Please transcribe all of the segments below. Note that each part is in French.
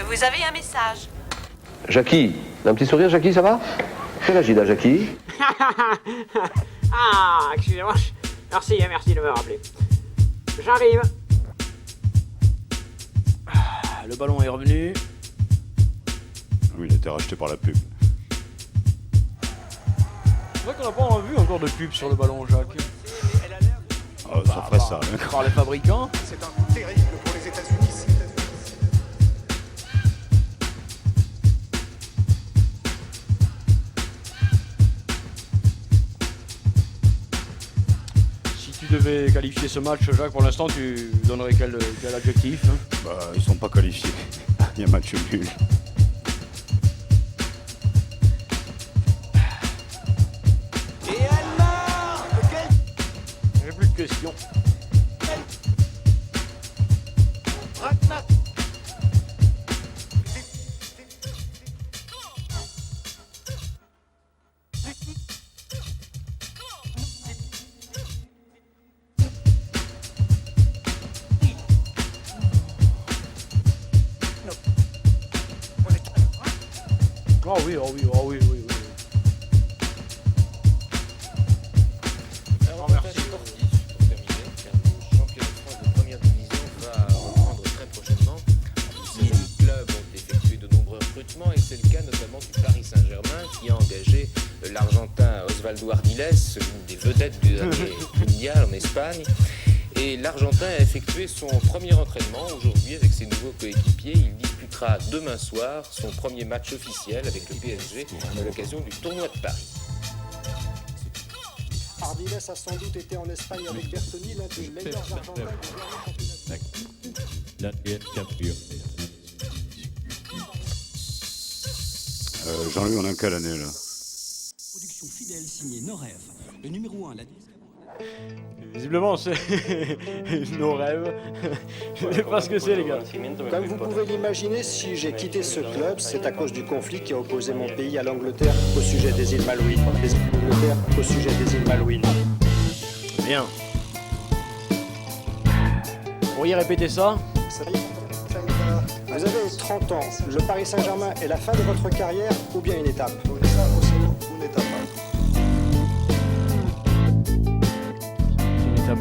Vous avez un message. Jackie, un petit sourire, Jackie, ça va? Quel âge il a, Jackie? Ah, excusez-moi. Merci de me rappeler. J'arrive. Le ballon est revenu. Oui, il a été racheté par la pub. C'est vrai qu'on n'a pas vu encore de pub sur le ballon, Jacques. Ah, ça ferait ça. Hein. Par les fabricants. C'est un terrible pour les États-Unis. Si tu devais qualifier ce match, Jacques, pour l'instant, tu donnerais quel adjectif, hein? Bah, ils sont pas qualifiés. Il y a match nul. J'ai plus de questions. Oh oui. Merci. Pour terminer, car le championnat de France de première division va reprendre très prochainement. Les clubs ont effectué de nombreux recrutements et c'est le cas notamment du Paris Saint-Germain qui a engagé l'Argentin Osvaldo Ardiles, l'une des vedettes du dernier mondial en Espagne. Et l'Argentin a effectué son premier entraînement aujourd'hui avec ses nouveaux coéquipiers. Il disputera demain soir son premier match officiel avec le PSG à l'occasion du tournoi de Paris. Ardiles a sans doute été en Espagne avec Bertoni, l'un des meilleurs Argentins. Jean-Louis, on a quelle année là? Production fidèle signée Nos Rêves. Le numéro 1, la Visiblement, c'est nos rêves. Je sais pas ce que c'est, les gars. Comme vous pouvez l'imaginer, si j'ai quitté ce club, c'est à cause du conflit qui a opposé mon pays à l'Angleterre au sujet des îles Malouines. Au sujet des îles Malouines. Bien. Vous pourriez répéter ça? Vous avez 30 ans. Le Paris Saint-Germain est la fin de votre carrière ou bien une étape? C'est une étape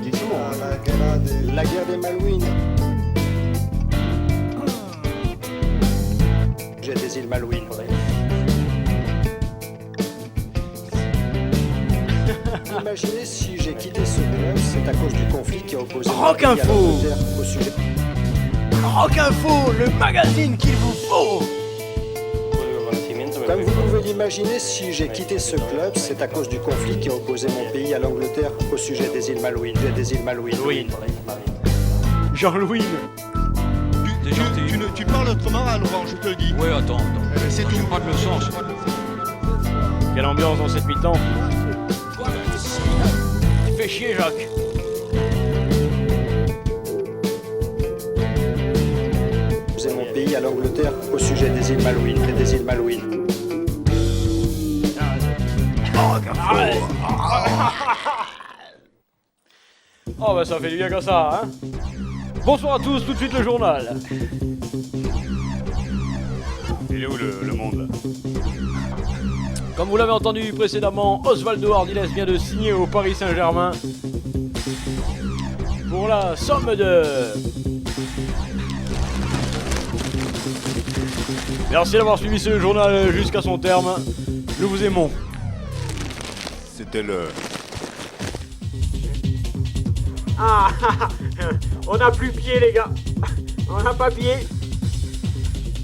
du tour. La guerre des Malouines. J'ai des îles Malouines. Imaginez si j'ai quitté ce club, c'est à cause du conflit qui a opposé Rock mon pays à Info. l'Angleterre au sujet. Rock Info, le magazine qu'il vous faut. Comme vous pouvez l'imaginer, si j'ai quitté ce club, c'est à cause du conflit qui a opposé mon pays à l'Angleterre au sujet des îles Malouines. Des îles Malouines. Louis. Jean-Louis. Tu parles autrement, Laurent, je te le dis. Ouais, attends. C'est tout. Pas de le sens. Quelle ambiance dans cette mi-temps. Tu fais chier, Jacques. C'est mon pays à l'Angleterre au sujet des îles Malouines. Des îles Malouines. Oh bah ça fait du bien comme ça, hein. Bonsoir à tous, tout de suite le journal. Il est où le monde là? Comme vous l'avez entendu précédemment, Osvaldo Ardiles vient de signer au Paris Saint-Germain pour la somme de... Merci d'avoir suivi ce journal jusqu'à son terme. Nous vous aimons. C'était le... Ah, on n'a plus pied, les gars. On n'a pas pied.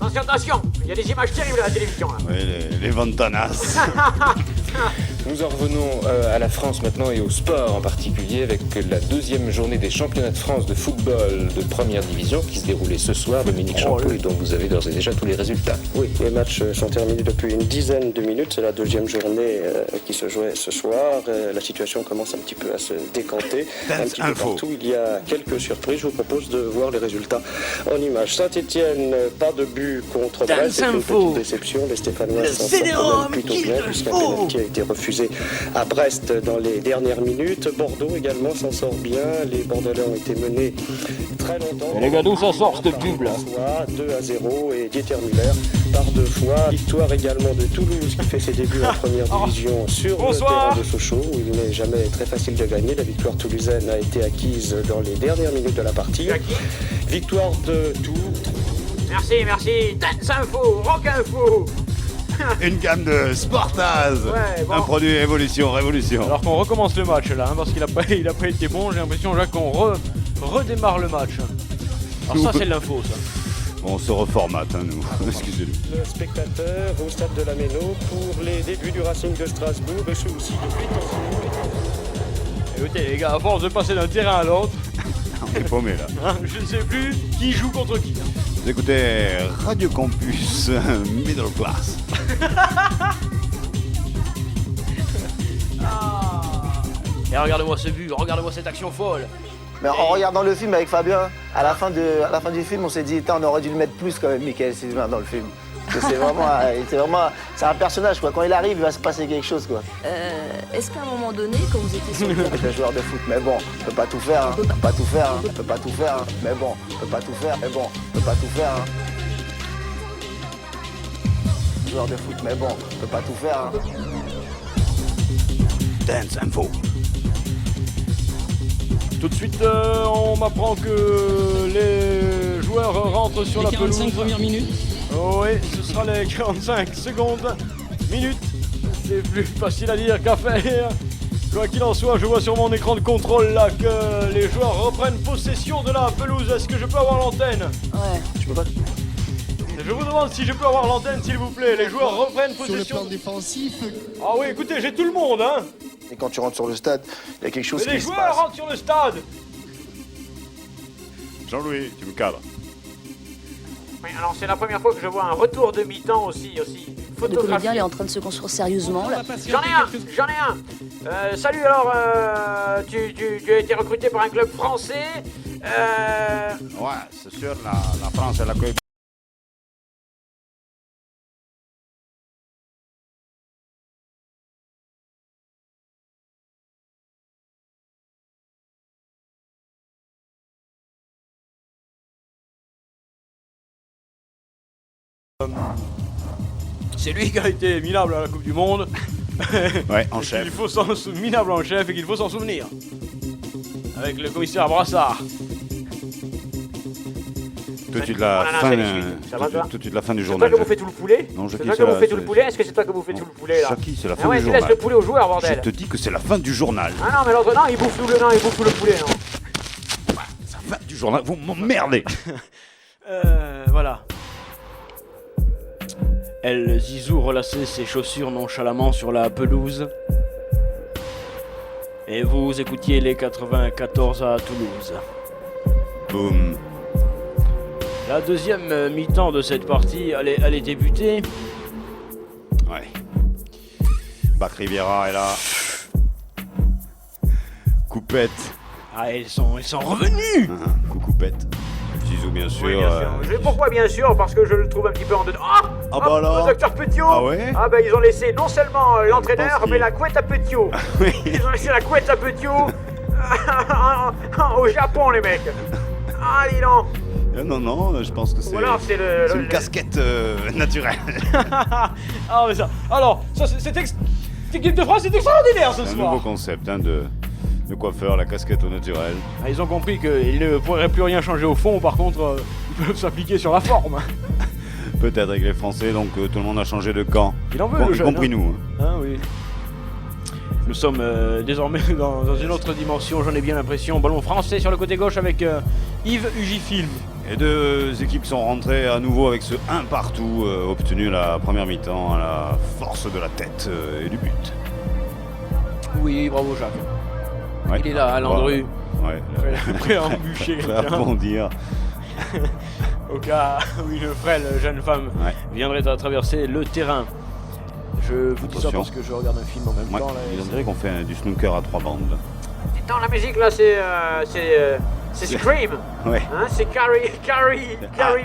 Attention, il y a des images terribles à la télévision là. Oui, les Ventanas. Nous en revenons à la France maintenant et au sport en particulier avec la deuxième journée des championnats de France de football de première division qui se déroulait ce soir. Dominique Champeau, et donc vous avez d'ores et déjà tous les résultats. Oui, les matchs sont terminés depuis une dizaine de minutes. C'est la deuxième journée qui se jouait ce soir. La situation commence un petit peu à se décanter. Un petit peu partout, il y a quelques surprises. Je vous propose de voir les résultats en images. Saint-Etienne, pas de but contre Brest. C'est une petite déception. Les Stéphanois s'en sortent plutôt bien puisqu'un penalty a été refusé opposé à Brest dans les dernières minutes. Bordeaux également s'en sort bien. Les Bordelais ont été menés très longtemps. Et les gars, d'où ça sort cette pub là? 2-0 et Dieter Müller par 2 fois. Victoire également de Toulouse qui fait ses débuts en première division sur le terrain de Sochaux où il n'est jamais très facile de gagner. La victoire toulousaine a été acquise dans les dernières minutes de la partie. Victoire de Tours. Merci. Dance Info, Rock Info. Une gamme de Sportaz. Ouais, bon. Un produit évolution, révolution. Alors qu'on recommence le match là, hein, parce qu'il a pas été bon, j'ai l'impression Jacques qu'on redémarre le match. Alors ça c'est de l'info ça. On se reformate, hein, nous. Excusez-nous. Le spectateur au stade de la Méno pour les débuts du Racing de Strasbourg et ceux aussi de Écoutez les gars, à force de passer d'un terrain à l'autre, On est paumé là. hein, je ne sais plus qui joue contre qui. Vous écoutez Radio Campus Middle Class. Et regardez-moi ce but, regardez-moi cette action folle. Mais en regardant le film avec Fabien, à la fin du film, on s'est dit, on aurait dû le mettre plus quand même, Michael Sylvain, dans le film. Parce que c'est un personnage, quoi. Quand il arrive, il va se passer quelque chose, quoi. Est-ce qu'à un moment donné, quand vous étiez sur le terrain... C'est un joueur de foot, mais bon, on peut pas tout faire, hein. On peut pas tout faire, hein. On peut pas tout faire, hein. Mais bon, on peut pas tout faire, mais bon, on peut pas tout faire, hein. Joueur de foot, mais bon, on peut pas tout faire, hein. Dance Info. Tout de suite, on m'apprend que les joueurs rentrent sur la pelouse. 45 premières minutes. Oh oui, ce sera les 45 secondes, minutes. C'est plus facile à dire qu'à faire. Quoi qu'il en soit, je vois sur mon écran de contrôle là que les joueurs reprennent possession de la pelouse. Est-ce que je peux avoir l'antenne? Ouais. Tu peux pas... Je vous demande si je peux avoir l'antenne, s'il vous plaît. Les joueurs reprennent Sur le possession. plan défensif, Ah oui, écoutez, j'ai tout le monde, hein. Et quand tu rentres sur le stade, il y a quelque chose Mais les qui se joueurs passe. rentrent sur le stade. Jean-Louis, tu me cadres. Oui, alors c'est la première fois que je vois un retour de mi-temps aussi Le photographié. comédien il est en train de se construire sérieusement là. J'en ai un. Salut, alors, tu as été recruté par un club français. Ouais, c'est sûr, la France, elle accueille. C'est lui qui a été minable à la Coupe du Monde. Ouais, en chef. Il faut minable en chef et qu'il faut s'en souvenir. Avec le commissaire Brassard. Tout de suite la fin, tout de suite la fin du C'est toi journal. que vous faites tout le poulet? Non, C'est Jackie, toi c'est que vous la- faites tout le poulet? Est-ce que c'est toi que vous faites tout le poulet là? Jackie, c'est la fin Ah ouais, du tu laisses journal. le poulet aux joueurs, Je bordel. te dis que c'est la fin du journal. Ah non, mais l'autre, non, il bouffe tout le poulet, non. La fin du journal, vous m'emmerdez. Voilà. El Zizou relassait ses chaussures nonchalamment sur la pelouse. Et vous écoutiez les 94 à Toulouse. Boum. La deuxième mi-temps de cette partie allait débuter. Ouais. Bac Riviera est là. Coupette. Ah, ils sont revenus. Coucoupette. Zizou, bien sûr. Oui, bien sûr. Pourquoi bien sûr? Parce que je le trouve un petit peu en dedans. Ah bah alors. Le docteur Petiot. Ah ouais? Ah bah ils ont laissé non seulement l'entraîneur, pense qu'il- mais la couette à Petiot. Ils ont laissé la couette à Petiot au Japon, les mecs. Ah, dis donc. Non, je pense que c'est Voilà, c'est une casquette naturelle. Ah, mais ça. Alors, ça, cette équipe de France est extraordinaire ce C'est un soir. nouveau concept hein, de coiffeur, la casquette au naturel. Ah, ils ont compris qu'ils ne pourraient plus rien changer au fond, par contre, ils peuvent s'appliquer sur la forme. Peut-être avec les Français, donc tout le monde a changé de camp. Il en veut, le Y jeune, compris hein. nous. Hein, oui. Nous sommes désormais dans une autre dimension, j'en ai bien l'impression. Ballon français sur le côté gauche avec Yves Ugifilm. Et deux équipes sont rentrées à nouveau avec ce 1 partout obtenu la première mi-temps à la force de la tête et du but. Oui, bravo Jacques. Ouais. Il est là, à Landru. Ouais. Prêt à embûcher Prêt à quelqu'un. rebondir. Au cas où une frêle jeune femme viendrait à traverser le terrain. Je vous dis ça Attention. parce que je regarde un film en même temps. Là, On dirait qu'on fait du snooker à 3 bandes. là. Attends, la musique là, c'est C'est Scream. Ouais. Hein, c'est Carry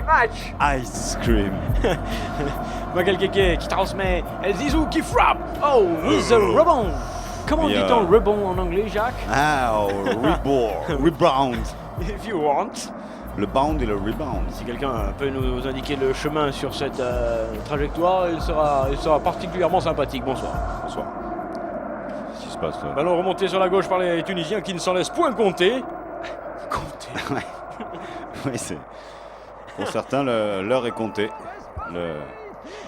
Match. Ice Cream. Michael Keke qui transmet El Zizou qui frappe. Oh, with a rebond. Comment dit-on rebond en anglais, Jacques? Ah, rebound. If you want. Le bound et le rebound. Si quelqu'un peut nous indiquer le chemin sur cette trajectoire, il sera particulièrement sympathique. Bonsoir. Bonsoir. Qu'est-ce qui se passe là? Ballon remonté sur la gauche par les Tunisiens qui ne s'en laissent point compter. Ouais. Oui, c'est. Pour certains, l'heure est comptée.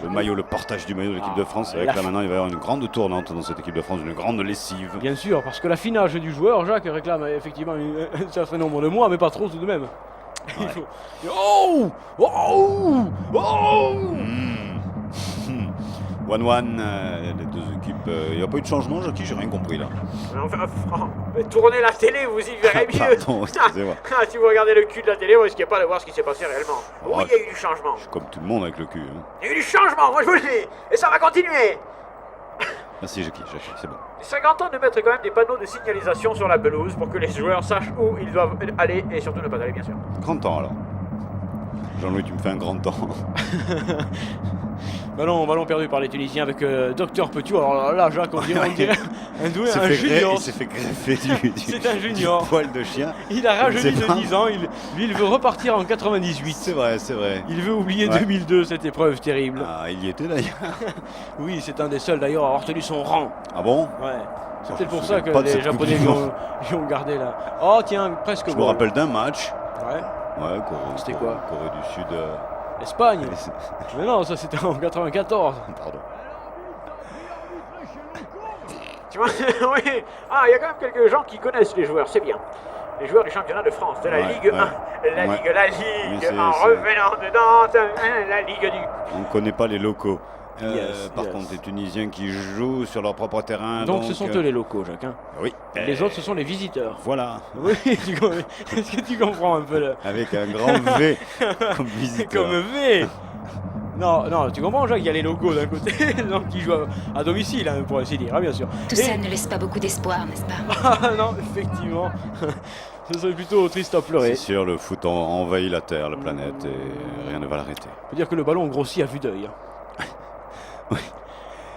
Le maillot, le portage du maillot de l'équipe de France, c'est vrai que là maintenant il va y avoir une grande tournante dans cette équipe de France, une grande lessive. Bien sûr, parce que l'affinage du joueur, Jacques, réclame effectivement un certain nombre de mois, mais pas trop tout de même. Ouais. Oh, oh, oh. 1-1, les deux équipes. Il n'y a pas eu de changement, Jackie, j'ai rien compris là. Enfin, tournez la télé, vous y verrez mieux. Pardon, excusez-moi. Si vous regardez le cul de la télé, vous risquez pas de voir ce qui s'est passé réellement. Oui, il y a eu du changement. Je suis comme tout le monde avec le cul. Hein. Il y a eu du changement, moi je vous le dis. Et ça va continuer. Merci, Jackie, c'est bon. 50 ans de mettre quand même des panneaux de signalisation sur la pelouse pour que les joueurs sachent où ils doivent aller et surtout ne pas aller, bien sûr. Grand temps alors. Jean-Louis, tu me fais un grand temps. Ballon perdu par les Tunisiens avec Docteur Petiot. Alors là, Jacques, on dirait un doué, un junior. Il s'est fait greffer c'est un junior. du poil de chien. Il a rajeuni de 10 ans. Il veut repartir en 98. C'est vrai. Il veut oublier 2002, cette épreuve terrible. Ah, il y était d'ailleurs. Oui, c'est un des seuls d'ailleurs à avoir tenu son rang. Ah bon? Ouais. C'est Oh, peut-être pour je ça me que souviens pas de les cette Japonais Coupe du lui ont gardé là. Oh tiens, presque. Je me rappelle d'un match. Ouais. Ouais, C'était quoi? Corée du Sud. Espagne. Mais non, ça c'était en 94. Pardon. Tu vois, oui. Ah, il y a quand même quelques gens qui connaissent les joueurs, c'est bien. Les joueurs du championnat de France, de la Ligue 1. La Ligue, en revenant dedans, la Ligue du... On ne connaît pas les locaux. Par yes. contre, les Tunisiens qui jouent sur leur propre terrain. Donc ce sont eux les locaux, Jacques. Hein. Oui. Les autres, ce sont les visiteurs. Voilà. Oui, est-ce que tu comprends un peu le... Avec un grand V comme visiteur. Comme V. Non, tu comprends, Jacques, il y a les locaux d'un côté, donc qui jouent à domicile, hein, pour ainsi dire, hein, bien sûr. Tout ça ne laisse pas beaucoup d'espoir, n'est-ce pas? Ah non, effectivement. Ce serait plutôt triste à pleurer. C'est sûr, le foot envahit la Terre, la planète, et rien ne va l'arrêter. On peut dire que le ballon grossit à vue d'œil. Oui.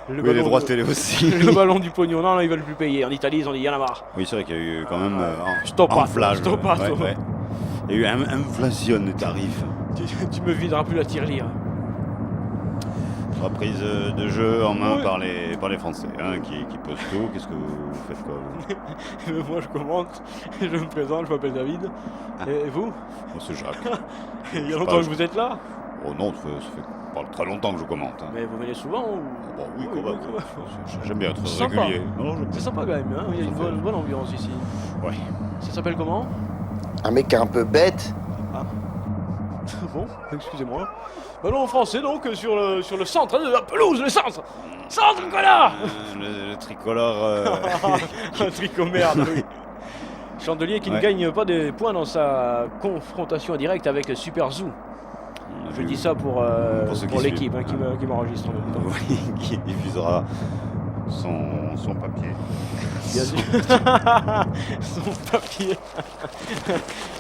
Les droits télé aussi. Le ballon du pognon, non, ils veulent plus payer. En Italie, ils ont dit, il y en a marre. Oui, c'est vrai qu'il y a eu quand même enflage. Ouais. Il y a eu inflation des tarifs. Tu me videras plus la tirelire. Reprise de jeu en main par les Français, hein, qui posent tout. Qu'est-ce que vous faites quoi vous? Moi je commente, je me présente, je m'appelle David. Et vous? Moi c'est Jacques. Il y a longtemps que vous êtes là? Oh non, ça fait pas très longtemps que je commente. Hein. Mais vous venez souvent ou... Bon, oui, quand même. J'aime bien être sympa. régulier. C'est sympa quand même, hein. Il y a une bonne ambiance ici. Ouais. Ça s'appelle comment? Un mec un peu bête. Ah. Bon, excusez-moi. Ballon français donc sur le centre de la pelouse, le centre. Centre, connard. Le tricolore. Un tricot-merde, oui. Chandelier qui ne gagne pas de points dans sa confrontation directe avec Super Zoo. Je dis ça pour l'équipe hein, qui m'enregistre en même temps. Oui, qui diffusera son papier. Bien sûr. Son papier.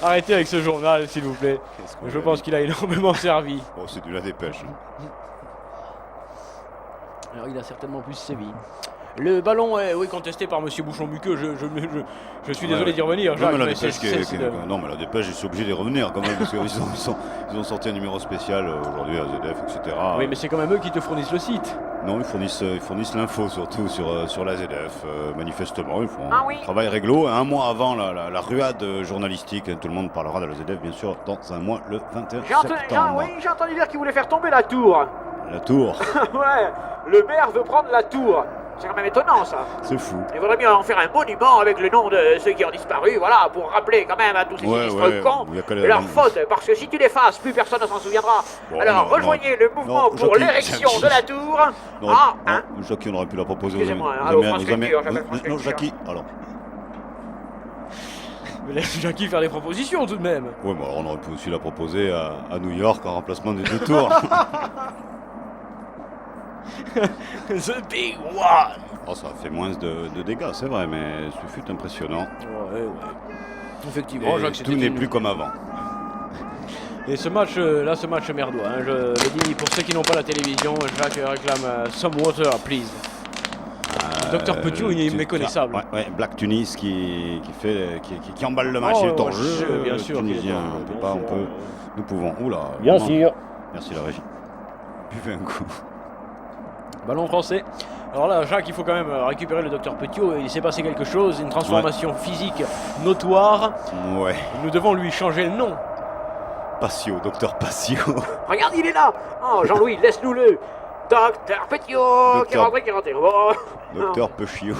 Arrêtez avec ce journal, s'il vous plaît. Je pense qu'il a énormément servi. Oh, c'est de la dépêche. Alors, il a certainement plus sévi. Le ballon est contesté par Monsieur Bouchon-Buqueux. Je suis désolé d'y revenir. Jacques, non, mais la dépêche, je suis obligé d'y revenir quand même, parce qu'ils ont sorti un numéro spécial aujourd'hui à ZDF, etc. Oui, mais c'est quand même eux qui te fournissent le site. Non, ils fournissent l'info surtout sur la ZDF. Manifestement, ils font un travail réglo. Un mois avant la ruade journalistique, tout le monde parlera de la ZDF, bien sûr, dans un mois, le 21 septembre. J'ai entendu dire qu'ils voulaient faire tomber la tour. La tour. Ouais, le maire veut prendre la tour. C'est quand même étonnant ça. C'est fou. Il vaudrait mieux en faire un monument avec le nom de ceux qui ont disparu, voilà, pour rappeler quand même à tous ces sinistres cons leur faute, parce que si tu l'effaces, plus personne ne s'en souviendra. Bon, alors rejoignez le mouvement pour l'érection de la tour. Jackie, on aurait pu la proposer Excusez-moi, Non, Jackie, alors. Mais laisse Jackie faire des propositions tout de même. Oui, mais on aurait pu aussi la proposer à New York en remplacement des deux tours. The big one. Oh, ça a fait moins de dégâts, c'est vrai, mais ce fut impressionnant. Ouais. Effectivement, Et Jacques, tout n'est plus comme avant. Et ce match, ce match merdois, hein, je le dis pour ceux qui n'ont pas la télévision, Jacques réclame some water, please. Docteur Petiot, il est méconnaissable. Ouais, Black Tunis qui emballe le match, il est en jeu. Bien sûr. Tunisien, nous pouvons. Oula. Bien sûr. Merci la régie. Buvez un coup. Ballon français. Alors là, Jacques, il faut quand même récupérer le docteur Petiot. Il s'est passé quelque chose, une transformation physique notoire. Ouais. Nous devons lui changer le nom. Patio, docteur Patio. Regarde, il est là. Oh, Jean-Louis, laisse-nous-le. Docteur Petiot, qui est rentré. Oh. Docteur Pechio.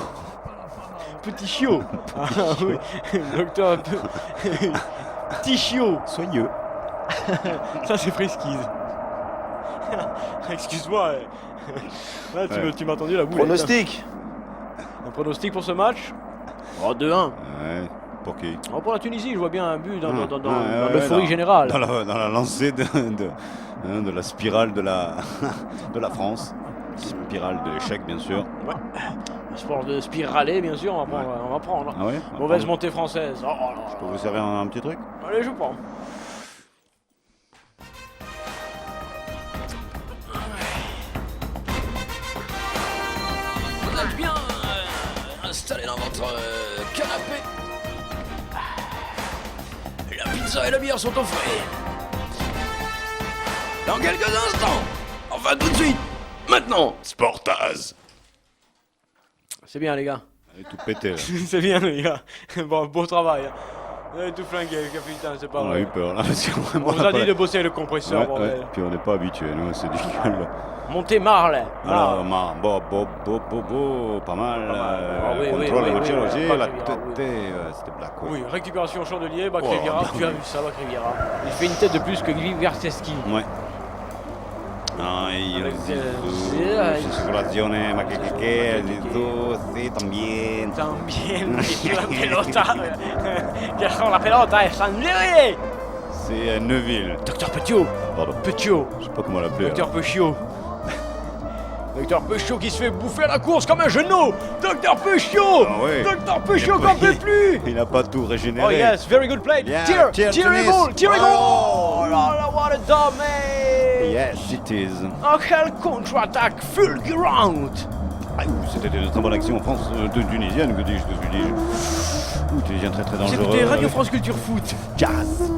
Petit chiot. Ah, oui. Docteur Petit chiot. Soigneux. Ça, c'est Friskies. Excuse-moi. Là, tu m'as tendu la boule. Pronostic. Un pronostic pour ce match? 2-1. Ouais. Pour qui? Pour la Tunisie, je vois bien un but dans l'euphorie générale. Dans la lancée de la spirale de la France. Spirale de l'échec, bien sûr. Ouais. Un sport de spiraler, bien sûr, on va prendre. Ah ouais, Mauvaise montée française. Oh, je peux vous servir un petit truc? Allez, je prends. Vous êtes bien installé dans votre canapé. La pizza et la bière sont au frais. Dans quelques instants. Enfin, tout de suite. Maintenant. Sportaz. C'est bien, les gars. Elle est tout pété, là. C'est bien, les gars. Bon, beau travail. Vous avez tout flingué, le capitaine, c'est pas vrai. On a eu peur, là. On vous a dit de bosser le compresseur, bordel. Ouais. Puis on n'est pas habitué, nous, c'est du gueule. Montez Marle. Alors, pas mal. Contrôle routier, la tête, c'était Black. Oui, récupération chandelier, Bac Riviera. Tu as vu ça, Bac Riviera. Il fait une tête de plus que Guy Verteski. Ouais. Circulazione, ma che sì, también. La pelota. La pelota est Saint-Louis. C'est Neuville. Docteur Petiot. Pardon. Petiot. Je sais pas comment l'appeler. Docteur Petiot. Docteur Petiot qui se fait bouffer la course comme un genou. Docteur Petiot. Docteur Petiot qu'on peut plus. Il n'a pas tout régénéré. Oh yes, very good play. Tire les goal. Oh là là, what a dummy. Yes, it is. Oh, quelle contre-attaque fulgurante. C'était une très bonne action en France tunisienne, que dis-je, Tunisien très dangereux. Vous écoutez Radio France Culture Foot. Jazz.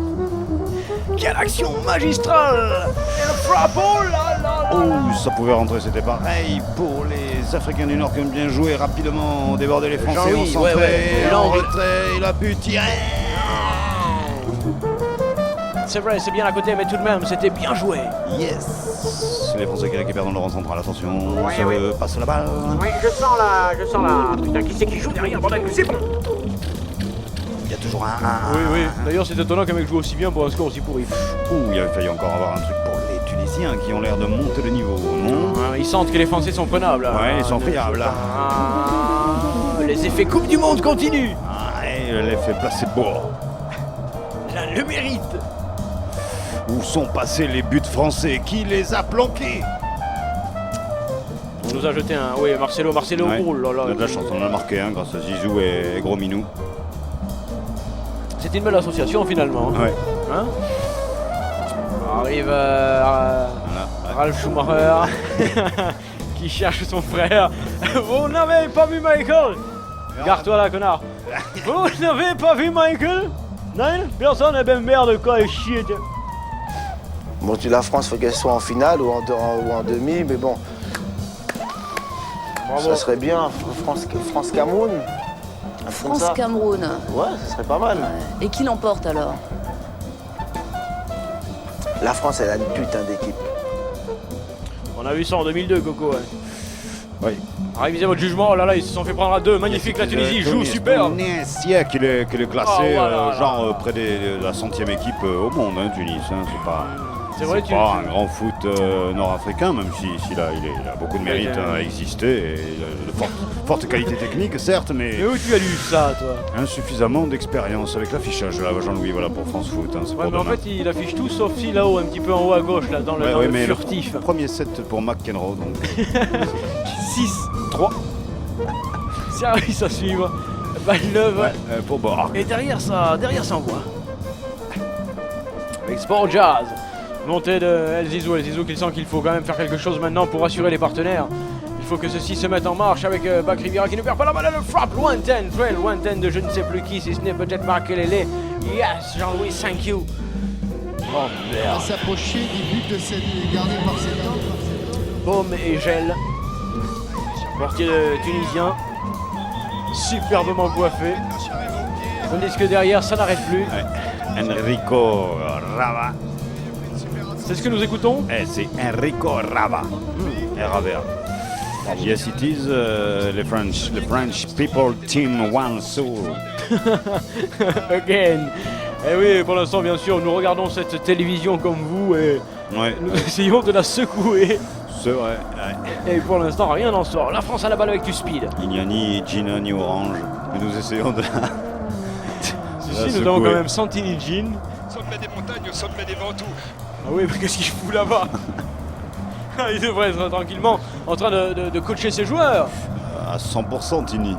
Quelle action magistrale. Et le frappe, oh là là là. Oh, ça pouvait rentrer, c'était pareil pour les Africains du Nord qui ont bien joué rapidement, ont débordé les Français, ont centré, en retrait, il a pu tirer. C'est vrai, c'est bien à côté, mais tout de même, c'était bien joué. Yes. C'est les Français qui récupèrent dans le rang central. Attention, passe la balle. Oui, je sens la... Putain, qui c'est qui joue derrière, bordel? C'est bon. Il y a toujours un... Oui. D'ailleurs, c'est étonnant qu'un mec joue aussi bien pour un score aussi pourri. Il avait failli encore avoir un truc pour les Tunisiens qui ont l'air de monter le niveau, non? Ils sentent que les Français sont prenables. Ouais, ils sont friables. Les effets Coupe du Monde continuent. L'effet placebo. Le mérite. Où sont passés les buts français? Qui les a planqués? On nous a jeté un... Oui, Marcelo. Ouais. Oh là là. On a de la chance, on en a marqué un grâce à Zizou et Gros Minou. C'était une belle association finalement. Ouais. Hein? Arrive Ralf Schumacher qui cherche son frère. Vous n'avez pas vu Michael? Garde-toi là, connard. Vous n'avez pas vu Michael? Non? Personne n'est bien merde de quoi chier. Bon, la France, faut qu'elle soit en finale ou en demi, mais bon. Bravo. Ça serait bien, France-Cameroun. France-Cameroun. Ouais, ça serait pas mal. Et qui l'emporte alors? La France, elle a une putain d'équipe. On a vu ça en 2002, Coco. Oui. Révisez votre jugement, oh là là, ils se sont fait prendre à 2. Magnifique, la Tunisie joue super. Tunisia qui est classé près de la 100e équipe au monde, Tunis. C'est pas... C'est vrai, pas un grand foot nord-africain, même s'il a beaucoup de mérite à exister, et de forte qualité technique, certes, mais où tu as lu ça, toi? Insuffisamment d'expérience avec l'affichage de la Jean-Louis, voilà, pour France Foot. C'est mais en fait, il affiche tout sauf si là-haut, un petit peu en haut à gauche, là, dans le furtif. Le premier set pour McEnroe, donc. 6-3. Service à suivre. Balle neuve. Ouais, pour Borg. Et derrière ça envoie. Avec Sport Jazz. Montée de El Zizou qui sent qu'il faut quand même faire quelque chose maintenant pour assurer les partenaires. Il faut que ceux-ci se mettent en marche avec Bac Riviera qui ne perd pas la balle. Le frappe lointaine, très lointaine de je ne sais plus qui, si ce n'est peut-être Marc Lélé. Yes, Jean-Louis, thank you. Oh merde. À s'approcher du but de cette gardé par cet homme. Baume et gel. Portier tunisien. Superbement coiffé. Tandis que derrière, ça n'arrête plus. Ouais. Enrico Rava. C'est ce que nous écoutons. C'est Enrico Rava. RAVA. Yes, it is the French people team one soul. Again. Et oui, pour l'instant, bien sûr, nous regardons cette télévision comme vous et nous essayons de la secouer. C'est vrai. Ouais. Et pour l'instant, rien n'en sort. La France a la balle avec du speed. Il n'y a ni Gina ni Orange. Mais nous essayons de la. Si, nous avons quand même Santini Jean. Sommet des montagnes, au sommet des Ventous. Ah oui, mais qu'est-ce qu'il fout là-bas? Il devrait être tranquillement en train de coacher ses joueurs. À 100% Tini.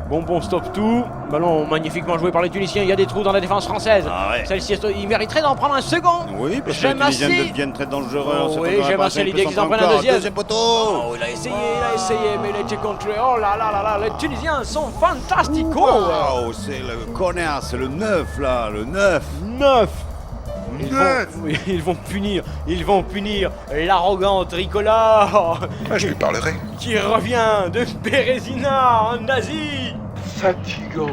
Bon, stop tout. Ballon magnifiquement joué par les Tunisiens. Il y a des trous dans la défense française. Ah ouais. Celle-ci, il mériterait d'en prendre un second. Oui, parce que les Tunisiens deviennent très dangereux. Oh, oui, j'aime assez l'idée qu'ils en prennent un deuxième. Poteau. Oh, il a essayé, mais il a été contré. Oh là là là là, les Tunisiens sont fantastiques. Wow, c'est le connard, c'est le 9 là, le 9. 9. Ils vont punir l'arrogant tricolore. Je lui parlerai. Qui revient de Bérésina en Asie. Fatigant.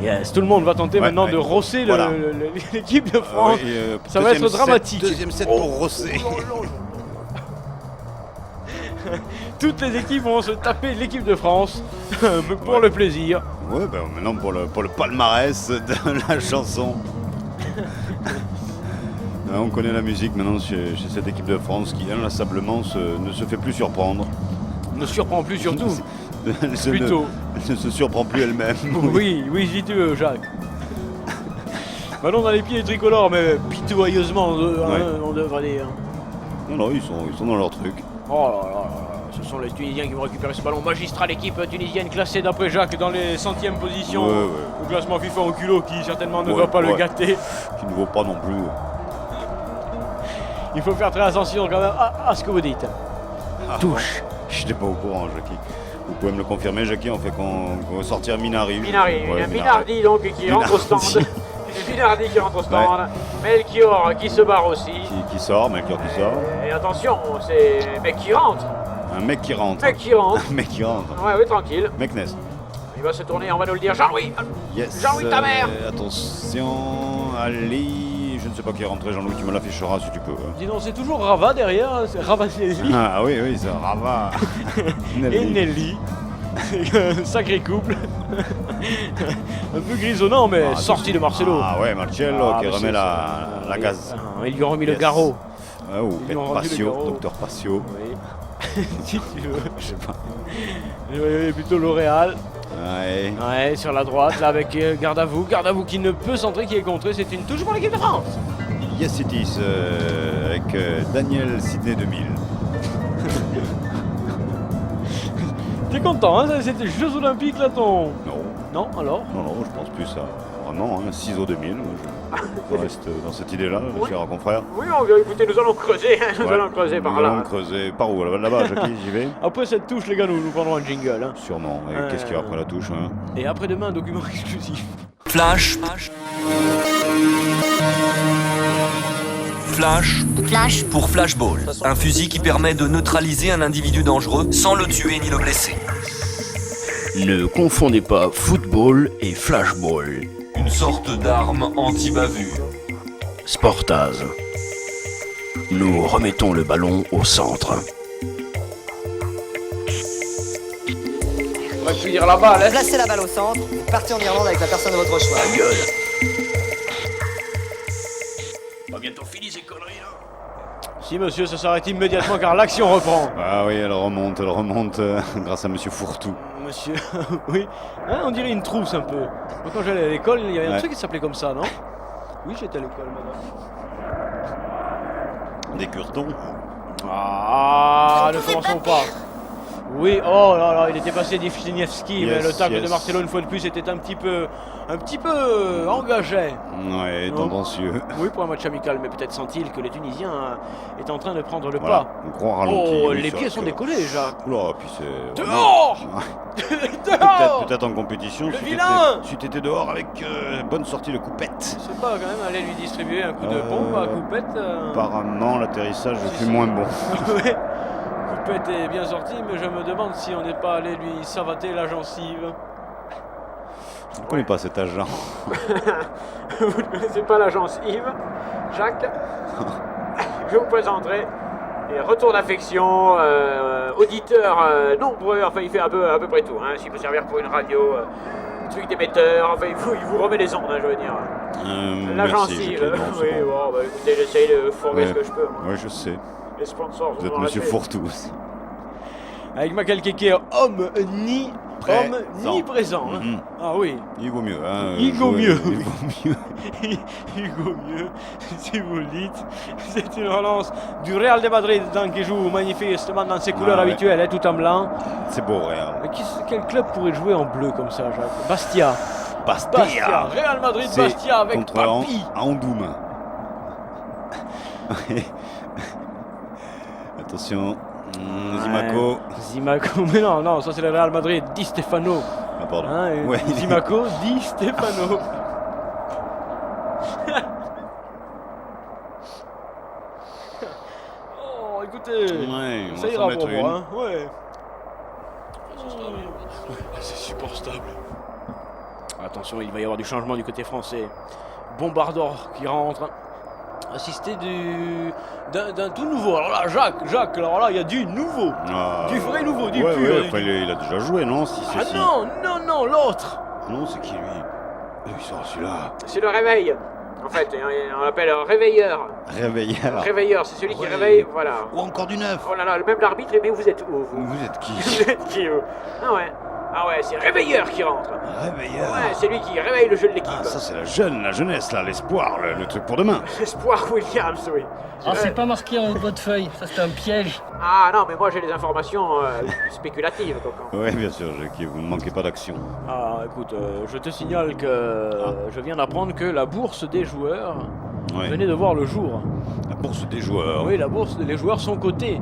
Yes, tout le monde va tenter maintenant de rosser l'équipe de France. Ça va être dramatique. Deuxième set pour rosser. Toutes les équipes vont se taper l'équipe de France pour le plaisir. Ouais, ben maintenant pour le palmarès de la chanson. On connaît la musique maintenant chez cette équipe de France qui inlassablement ne se fait plus surprendre. Ne surprend plus surtout. Plutôt. Elle ne se surprend plus elle-même. Oui, si tu veux, Jacques. Ballon dans les pieds tricolores, mais pitoyeusement, on devrait dire. Non, ils sont dans leur truc. Oh là là, ce sont les Tunisiens qui vont récupérer ce ballon magistral. L'équipe tunisienne classée d'après Jacques dans les 100e positions au classement FIFA en culot qui certainement ne va pas le gâter. Qui ne vaut pas non plus. Il faut faire très attention quand même à ce que vous dites. Touche. Je n'étais pas au courant, Jackie. Vous pouvez me le confirmer, Jackie, on va sortir Minardi. Minardi donc qui rentre au stand. Minardi qui rentre au stand. Melchior qui se barre aussi. Qui sort, Melchior qui sort. Et attention, c'est un mec qui rentre. Un mec qui rentre. Un mec qui rentre. Ouais, tranquille. Meknes. Il va se tourner, on va nous le dire. Jean-Louis. Yes. Jean-Louis ta mère. Attention, Ali. Je ne sais pas qui est rentré, Jean-Louis, tu me l'afficheras si tu peux. Dis donc, c'est toujours Rava derrière, c'est Rava Nelly. Ah oui, c'est Rava. Et Nelly. Sacré couple. Un peu grisonnant, mais sorti de Marcelo. Ah ouais, Marcello qui remet la gaz. Ils lui ont remis le garrot. Ou Patio, Docteur Patio. Oui. Si tu veux. Je sais pas. Plutôt L'Oréal. Ouais, sur la droite, là avec Gardavou qui ne peut centrer, qui est contré. C'est une touche pour l'équipe de France. Yes, it is, avec Daniel Sydney 2000. T'es content, hein? C'était les Jeux Olympiques là, ton. Non, alors? Non, je pense plus ça. Vraiment, CISO 2000. Je reste dans cette idée-là, cher confrère. Oui, écoutez, nous allons creuser. Nous allons creuser par là. Nous allons creuser par où? Là-bas, Jackie, j'y vais. Après cette touche, les gars, nous prendrons un jingle. Hein. Sûrement. Et qu'est-ce qu'il y a après la touche Et après-demain, un document exclusif. Flash pour Flashball. Un fusil qui permet de neutraliser un individu dangereux sans le tuer ni le blesser. Ne confondez pas football et flashball. Une sorte d'arme anti-bavure. Sportaz. Nous remettons le ballon au centre. On va finir la balle, hein. Placez la balle au centre, partez en Irlande avec la personne de votre choix. La gueule. Pas bientôt fini ces conneries là. Si monsieur, ça s'arrête immédiatement car l'action reprend. Ah oui, elle remonte grâce à monsieur Fourtou. Monsieur, oui. Hein, on dirait une trousse un peu. Moi, quand j'allais à l'école, il y avait un truc qui s'appelait comme ça, non? Oui, j'étais à l'école, madame. Des curtons. Ah, ne commençons pas. Oui, oh là là, il était passé Wisniewski, mais Yes, le tacle yes. de Marcelo, une fois de plus, était un petit peu engagé. Ouais, Non. tendancieux. Oui, pour un match amical, mais peut-être sent-il que les Tunisiens est en train de prendre le Voilà, pas. un gros ralenti. Oh, oui, les sur pieds la sont queue. décollés, Jacques. Oula, puis c'est... Dehors Dehors Peut-être en compétition, Le si vilain t'étais dehors avec bonne sortie de coupette. C'est pas quand même aller lui distribuer un coup de pompe à Coupette. Apparemment, l'atterrissage fut moins bon. Ouais. Coupette est bien sorti, mais je me demande si on n'est pas allé lui savater la gencive. Je ne connais pas cet agent. Vous ne connaissez pas l'agence Yves, Jacques. Je vous présenterai les retours d'affection, auditeurs nombreux, enfin il fait à peu près tout. Hein. S'il peut servir pour une radio, truc d'émetteur, enfin il vous remet les ondes, hein, je veux dire. L'agence Merci, Yves, Jacques, non, c'est oui, bon. bon, bah, écoutez, j'essaye de fourguer ce que je peux. Moi. Ouais, je sais. Les sponsors Vous sont êtes dans la monsieur tête. Fourtou aussi. Avec Michael Keke, homme ni présent. Hein. Mhm. Ah oui. Il vaut mieux. Hein, Il vaut jouer, mieux. Il vaut mieux. Il vaut mieux, si vous le dites. C'est une relance du Real de Madrid donc, qui joue magnifiquement dans ses couleurs ouais. habituelles, hein, tout en blanc. C'est beau, Real. Mais quel club pourrait jouer en bleu comme ça, Jacques? Bastia. Bastia. Real Madrid, C'est Bastia avec contre Papi. Andoum. Attention. Zimaco. Zimaco, mais non, ça c'est le Real Madrid, Di Stefano. Ah, pardon. Hein, Ouais. Zimaco, Di Stefano. Oh, écoutez, Ouais, on ça va ira s'en pour mettre moi. une. Hein. Ouais. C'est supportable. Attention, il va y avoir du changement du côté français. Bombardor qui rentre. Assisté d'un tout nouveau. Alors là, Jacques, alors là, il y a du nouveau. Ah, Du vrai nouveau, du ouais, pur. ouais, enfin, il a déjà joué, non si, Ah non, l'autre. Non, c'est qui lui Il sort celui-là. C'est le réveil. En fait, on l'appelle réveilleur. Réveilleur. Réveilleur, c'est celui qui Ouais. réveille, voilà. Ou encore du neuf. Oh là là, même l'arbitre, mais vous êtes où vous Vous êtes qui Vous êtes qui vous Ah ouais, c'est réveilleur qui rentre. Réveilleur. Ouais, c'est lui qui réveille le jeu de l'équipe. Ah, ça c'est la jeunesse là, l'espoir, le truc pour demain. Espoir Williams, oui. Ah, c'est pas marqué en votre feuille, ça c'est un piège. Ah non, mais moi j'ai des informations spéculatives, Cocan. Oui, bien sûr, Jackie, vous ne manquez pas d'action. Ah, écoute, je te signale que je viens d'apprendre que la bourse des joueurs venait de voir le jour. La bourse des joueurs. Oui, la bourse, les joueurs sont cotés.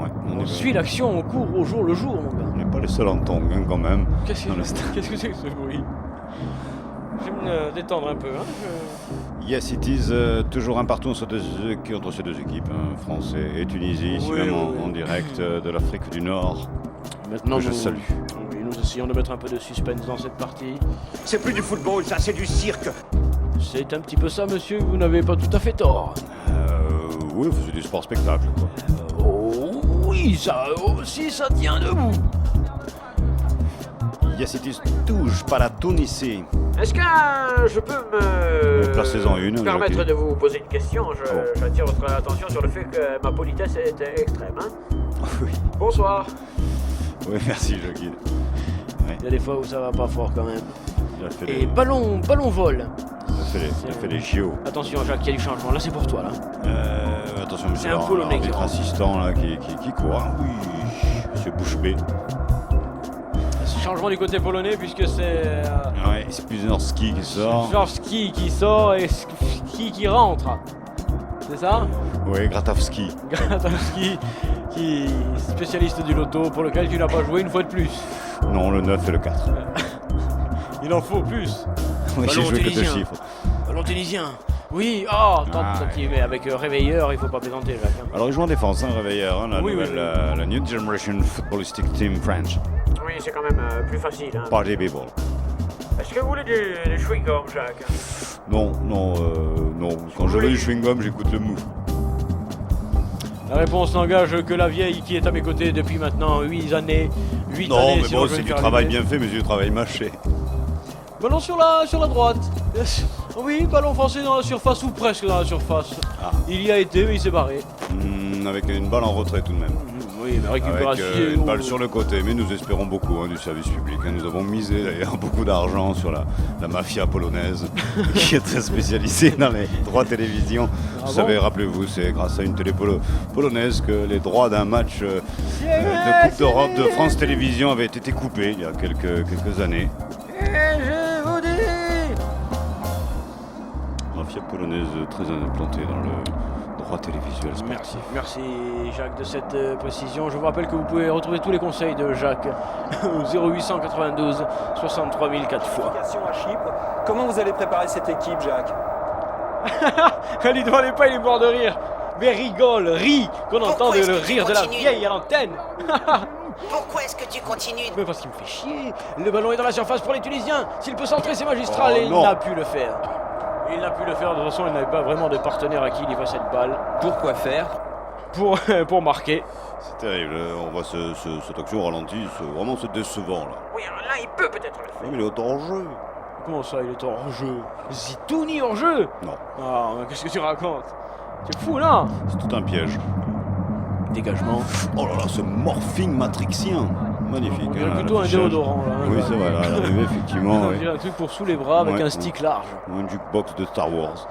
Ouais, On suit l'action au cours au jour le jour, mon gars. On n'est pas les seuls en tongs, hein, quand même. Qu'est-ce Dans le que stade. c'est que ce bruit? Je vais me détendre un peu. Hein. Yes, it is. Toujours un partout entre ces deux équipes, hein, France et Tunisie, ici Oui, même oui. en direct de l'Afrique du Nord. Maintenant, Que je salue. Oui, nous essayons de mettre un peu de suspense dans cette partie. C'est plus du football, ça, c'est du cirque. C'est un petit peu ça, monsieur, vous n'avez pas tout à fait tort. Oui, c'est du sport spectacle, quoi. Oh oui, ça aussi, ça tient debout. Yes, it is. Touche par la Tunisie. Est-ce que je peux me Placez-en une, permettre Jackie. de vous poser une question? J'attire votre attention sur le fait que ma politesse est extrême. Hein? Oui. Bonsoir. Oui, merci, Jackie. Il y a des fois où ça va pas fort quand même. Il a fait Et ballon vol. il a fait les JO. Attention, Jacques, il y a du changement. Là, c'est pour toi, là. Attention, C'est monsieur un Polonais qui l'arbitre rentre. assistant là, qui court. Ah oui, monsieur Bouche-B. Changement du côté polonais, puisque c'est Ouais, c'est Spizorski qui sort. Jorski qui sort et Ski qui rentre. C'est ça? Oui, Gratowski. Gratowski, qui est spécialiste du loto, pour lequel tu n'as pas joué une fois de plus. Non, le 9 et le 4. Il en faut plus. Oui, j'ai Ballon joué que deux tunisien. chiffres. Ballon tunisien. Oui, tentative, mais avec Réveilleur, il faut pas plaisanter, Jacques. Hein. Alors, il joue en défense, hein, Réveilleur, hein, la Oui, nouvelle, oui. la New Generation Footballistic Team French. Oui, c'est quand même plus facile. Hein. Party people. Est-ce que vous voulez du chewing-gum, Jacques? Non. Quand je veux du chewing-gum, j'écoute le mou. La réponse n'engage que la vieille qui est à mes côtés depuis maintenant 8 années. 8 Non, années, mais si bon, on veut c'est me du faire travail allumer. bien fait, mais c'est du travail mâché. Ballon sur la droite. Oui, ballon français dans la surface ou presque dans la surface. Il y a été, mais il s'est barré. Avec une balle en retrait tout de même. Oui, mais récupération. Avec une balle sur le côté, mais nous espérons beaucoup du service public. Nous avons misé d'ailleurs beaucoup d'argent sur la mafia polonaise qui est très spécialisée dans les droits télévision. Vous savez, rappelez-vous, c'est grâce à une télé polonaise que les droits d'un match de Coupe d'Europe de France Télévisions avaient été coupés il y a quelques années. Et je vous dis... Mafia polonaise très implantée dans le droit télévisuel sportif. Merci Jacques de cette précision. Je vous rappelle que vous pouvez retrouver tous les conseils de Jacques au 0892 63 000 4 fois. À Chypre. Comment vous allez préparer cette équipe, Jacques? Il doit aller pas, il est mort de rire. Mais rit, qu'on entende le rire de la vieille à l'antenne. Pourquoi est-ce que tu continues? Mais parce qu'il me fait chier. Le ballon est dans la surface pour les Tunisiens. S'il peut centrer, c'est magistral et il n'a pu le faire. Il n'a pu le faire, de toute façon il n'avait pas vraiment de partenaire à qui livrer cette balle. Pourquoi faire? Pour marquer. C'est terrible, on voit cette action au ralenti, vraiment c'est décevant là. Oui, alors là il peut peut-être le faire. Oui, mais il est hors jeu. Comment ça il est hors jeu? Zitouni hors jeu? Non. Ah, qu'est-ce que tu racontes? Tu es fou là? C'est tout un piège. Dégagement. Oh là là, ce morphing matrixien. Magnifique. On dirait plutôt un déodorant là. Oui, c'est vrai, là, à l'arrivée, effectivement. On dirait un truc pour sous les bras avec un stick large. Ou un jukebox de Star Wars.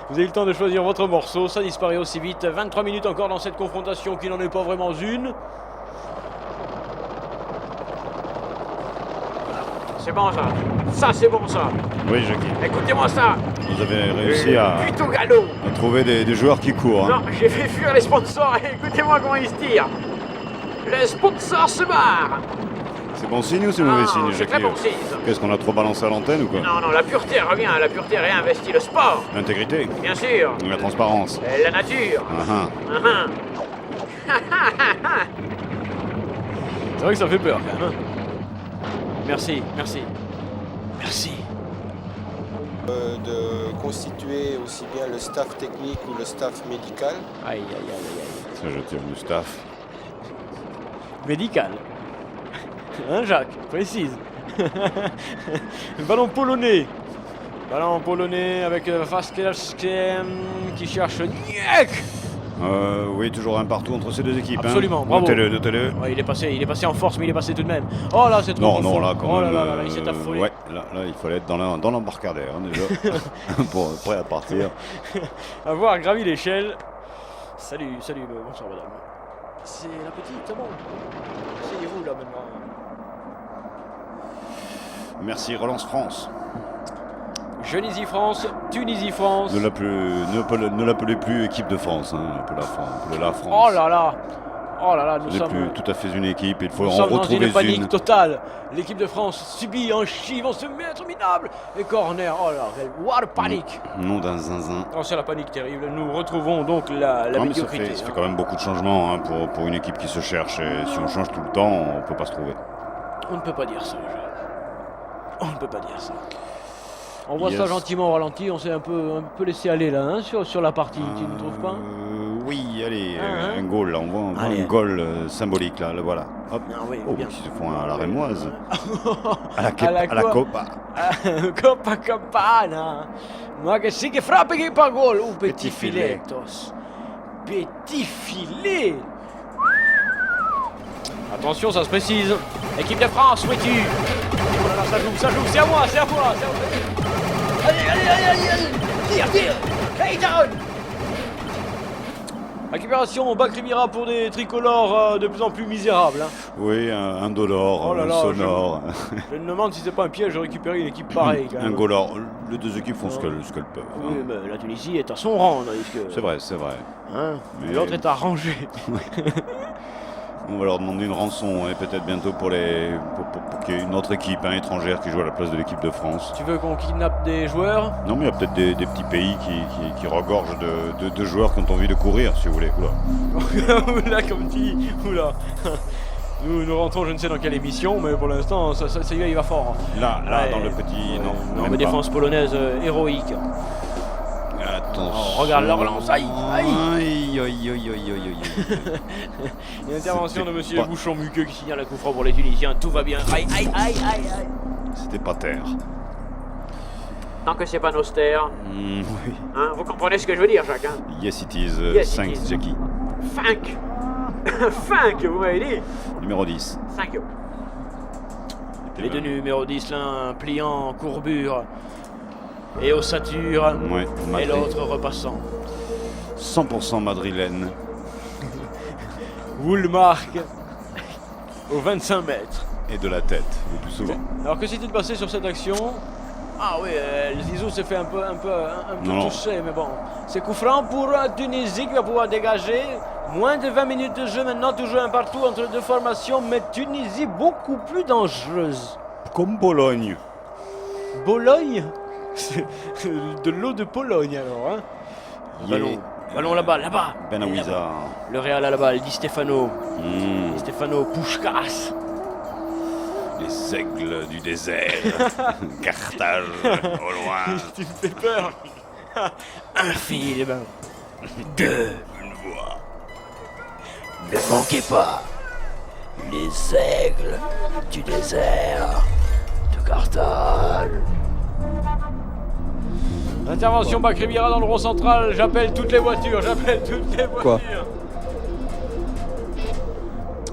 Vous avez le temps de choisir votre morceau, ça disparaît aussi vite. 23 minutes encore dans cette confrontation qui n'en est pas vraiment une. C'est bon ça. Ça c'est bon ça. Oui, Jackie. Écoutez-moi ça. Vous avez réussi à trouver des joueurs qui courent. Non, j'ai fait fuir les sponsors. Écoutez-moi comment ils se tirent. Les sponsors se barrent. C'est bon signe ou c'est mauvais signe, c'est Jackie? très bon signe. Qu'est-ce qu'on a trop balancé à l'antenne ou quoi? Non, la pureté revient, la pureté réinvestit le sport. L'intégrité? Bien sûr. La transparence? Et la nature. C'est vrai que ça fait peur quand même. Merci. De constituer aussi bien le staff technique ou le staff médical. Aïe. Ça, je tire du staff. Médical. Hein, Jacques? Précise. Ballon polonais avec Vasquez qui cherche Niek. Oui, toujours un partout entre ces deux équipes. Absolument, bravo. Notez-le. Ouais, il est passé en force, mais il est passé tout de même. Oh là, c'est trop Non, là, quand même. Là, il s'est affolé. Ouais, là, il fallait être dans l'embarcadère, déjà, prêt à partir. Avoir gravi l'échelle. Salut, bonsoir madame. C'est la petite, bon. Asseyez-vous là maintenant. Merci, relance France. France, Tunisie-France. Ne l'appelez plus équipe de France, appelez la France. Oh là là, nous sommes plus tout à fait une équipe, il faut en sommes retrouver dans une panique totale. L'équipe de France subit un chi, vont se mettre minable. Et corner, oh là, what a panique. Non d'un zinzin. Oh, c'est la panique terrible, nous retrouvons donc la médiocrité. Ça fait quand même beaucoup de changements pour une équipe qui se cherche, et si on change tout le temps, on peut pas se trouver. On ne peut pas dire ça, On voit ça gentiment au ralenti, on s'est un peu laissé aller là, sur la partie, tu ne trouves pas? Oui, allez, un goal là, on voit un goal symbolique là, le voilà. Hop. Oui, ils se font à la rémoise. à la Copa. Copacabana. Ma che si che frappe che pa gol, petit filetos. Petit filet. Attention, ça se précise. Équipe de France, où es-tu? Oh là là, ça joue, c'est à moi. Allez, tire. Hey, down. Récupération, Bakrimira pour des tricolores de plus en plus misérables. Oui, un dollar, un sonore. Je me demande si c'est pas un piège de récupérer une équipe pareille. Quand même. Un golor. Les deux équipes font ce qu'elles peuvent. Oui, mais la Tunisie est à son rang. C'est vrai. Mais l'autre est arrangé. On va leur demander une rançon et peut-être bientôt pour qu'il y ait une autre équipe étrangère qui joue à la place de l'équipe de France. Tu veux qu'on kidnappe des joueurs? Non, mais il y a peut-être des petits pays qui regorgent de joueurs qui ont envie de courir, si vous voulez. Oula. Oula, comme dit. Oula. Nous rentrons je ne sais dans quelle émission, mais pour l'instant, ça il va fort. Là, dans le petit... Non, mais défense polonaise héroïque. Attention. Regarde la relance, aïe. Une intervention de monsieur Bouchon Muqueux qui signale la coup franc pour les Tunisiens, tout va bien. Aïe. C'était pas terre. Tant que c'est pas Noster. Oui. Hein, vous comprenez ce que je veux dire, Jacques, hein? Yes, it is. Yes, 5, it is. Jackie. Funk. Funk, vous m'avez dit. Numéro 10. 5. Les deux numéros 10, l'un pliant en courbure et ossature, Ouais, et Madrid. l'autre repassant. 100% madrilène. Woolmark aux 25 mètres. Et de la tête, le plus souvent. Alors que s'est-il passé sur cette action? Ah oui, le Zizou s'est fait un peu Non. toucher, mais bon. C'est coup franc pour Tunisie qui va pouvoir dégager. Moins de 20 minutes de jeu maintenant, toujours un partout entre les deux formations, mais Tunisie beaucoup plus dangereuse. Comme Bologne. Bologne? C'est de l'eau de Pologne alors, hein? Ballon là-bas. Benaouiza. Le Real à la balle, Di Stefano. Di Stefano Puskás. Les aigles du désert. Carthage, au loin. Tu me fais peur. Un film. Deux. Une voix. Ne manquez pas, les aigles du désert de Carthage. Intervention Bakri Bira dans le rond central. J'appelle toutes les voitures. Quoi?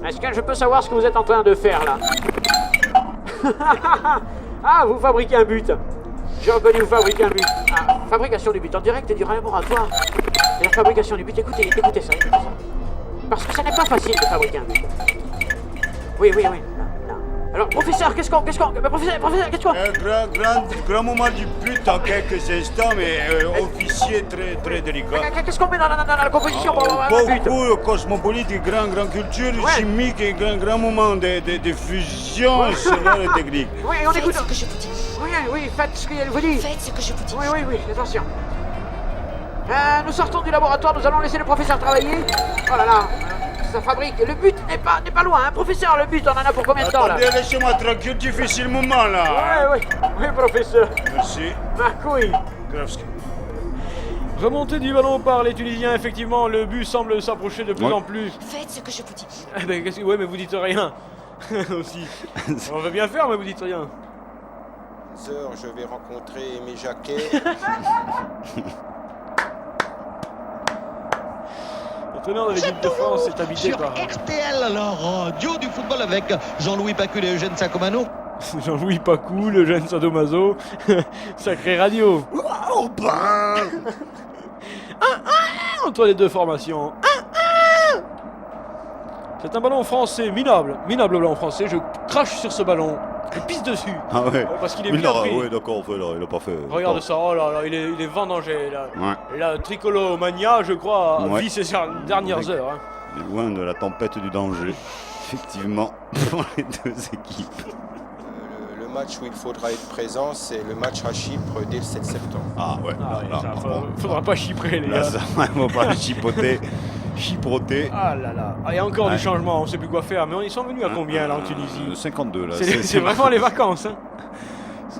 Est-ce que je peux savoir ce que vous êtes en train de faire là? Ah, vous fabriquez un but. J'ai reconnu, vous fabriquez un but. Ah, fabrication du but en direct du laboratoire. La fabrication du but, écoutez ça. Parce que ça n'est pas facile de fabriquer un but. Oui. Là. Alors, professeur, professeur, qu'est-ce qu'on... Grand moment du but en quelques instants, mais officier très délicat. Qu'est-ce qu'on met dans la composition pour avoir un but? Beaucoup cosmopolite, grand culture chimique et grand moment de fusion selon les techniques. Oui, on écoute. Faites ce que je vous dis. Oui, faites ce qu'elle vous dit. Faites ce que je vous dis. Oui, attention. Nous sortons du laboratoire, nous allons laisser le professeur travailler. Oh là là, ça fabrique. Le but n'est pas loin, hein, professeur, le but, on en a pour combien de temps là? Attendez, laissez-moi tranquille, difficile moment là. Oui, professeur. Merci. Ma couille. Gravski. Remontée du ballon par les Tunisiens, effectivement, le but semble s'approcher de plus en plus. Faites ce que je vous dis. Ouais, mais vous dites rien. Aussi. On veut bien faire, mais vous dites rien. Je vais rencontrer Aimé Jacquet. L'entraîneur de l'équipe de France est habité sur par... RTL, alors duo du football avec Jean-Louis Pacul et Eugène Sacomano. Jean-Louis Pacul, le jeune Sadomaso. Sacré radio. Oh ben. Entre les deux formations. C'est un ballon français minable ballon français. Je crache sur ce ballon. Je pisse dessus. Ah ouais. Parce qu'il est bien pris. Ouais, d'accord, il a pas fait. Regarde ça, oh là là, il est vendangé là. Ouais. La Tricolomania, je crois, vit ses dernières heures. Hein. Loin de la tempête du danger, effectivement, pour les deux équipes. Le match où il faudra être présent, c'est le match à Chypre dès le 7 septembre. Ah ouais, Faudra pas chyprer les gars. Là, ça va pas chipoter. Ah là là, il y a encore du changement, on sait plus quoi faire, mais ils sont venus à combien là en Tunisie? 52 là. C'est vraiment les vacances. Hein.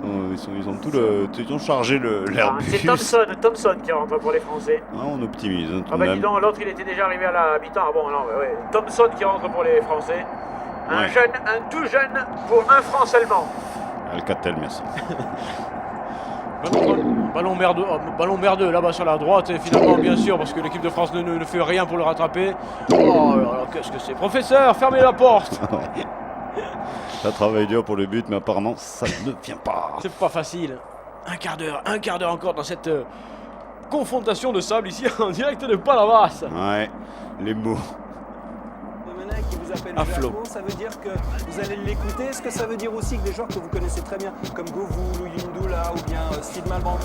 Ils ont chargé l'Airbus. C'est Thompson qui rentre pour les Français. Ah, on optimise. Hein, Ah bah dis donc, l'autre il était déjà arrivé à la mi-temps. Ah bon, non, ouais. Thompson qui rentre pour les Français. Un tout jeune pour un franc seulement. Alcatel, merci. Ballon merdeux là-bas sur la droite, et finalement, bien sûr, parce que l'équipe de France ne fait rien pour le rattraper. Oh là là, qu'est-ce que c'est? Professeur, fermez la porte. Ça travaille dur pour le but, mais apparemment, ça ne vient pas. C'est pas facile. Un quart d'heure encore dans cette confrontation de sable ici en direct de Palavas. Ouais, les mots. Qui vous appelle à flot. Ça veut dire que vous allez l'écouter. Est-ce que ça veut dire aussi que des joueurs que vous connaissez très bien, comme Govou, Louis là, ou bien Steve Malban,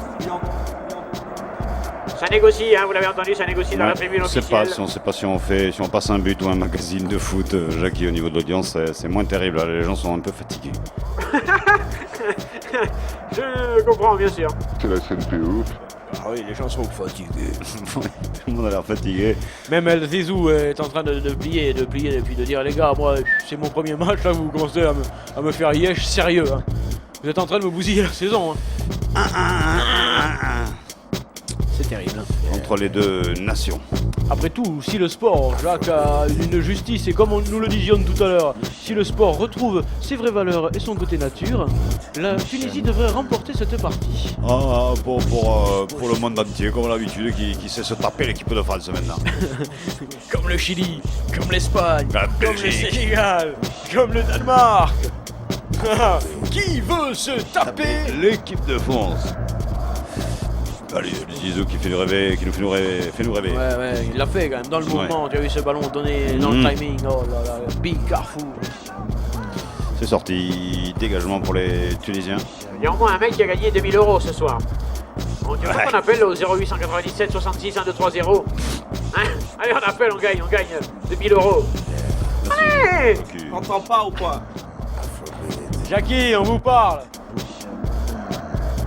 ça négocie, hein, vous l'avez entendu, ça négocie dans la tribune officielle. On sait pas si on passe un but ou un magazine de foot, Jackie, au niveau de l'audience, c'est moins terrible. Là, les gens sont un peu fatigués. Je comprends, bien sûr. C'est la CNPO. Ah oui, les gens sont fatigués. Tout le monde a l'air fatigué. Même El Zizou est en train de plier, et puis de dire les gars, moi c'est mon premier match, là vous commencez à me faire yesh sérieux. Hein. Vous êtes en train de me bousiller la saison. Hein. C'est terrible. Hein. Entre les deux nations. Après tout, si le sport, Jacques, a une justice, et comme nous le disions tout à l'heure, Si le sport retrouve ses vraies valeurs et son côté nature, la Tunisie devrait remporter cette partie. Pour le monde entier, comme l'habitude, qui sait se taper l'équipe de France maintenant. Comme le Chili, comme l'Espagne, La comme le Belgique. Sénégal, comme le Danemark. Qui veut se taper L'équipe de France. Allez, le Zizou qui nous fait nous rêver. Ouais, il l'a fait quand même, dans le mouvement, tu as vu ce ballon donné dans le timing, oh là là, big Carrefour. C'est sorti, dégagement pour les Tunisiens. Il y a au moins un mec qui a gagné 2000 € ce soir. On dirait qu'on appelle au 0897 66 1230. Hein? Allez, on appelle, on gagne 2000 €. Allez! T'entends pas ou quoi? Jackie, on vous parle.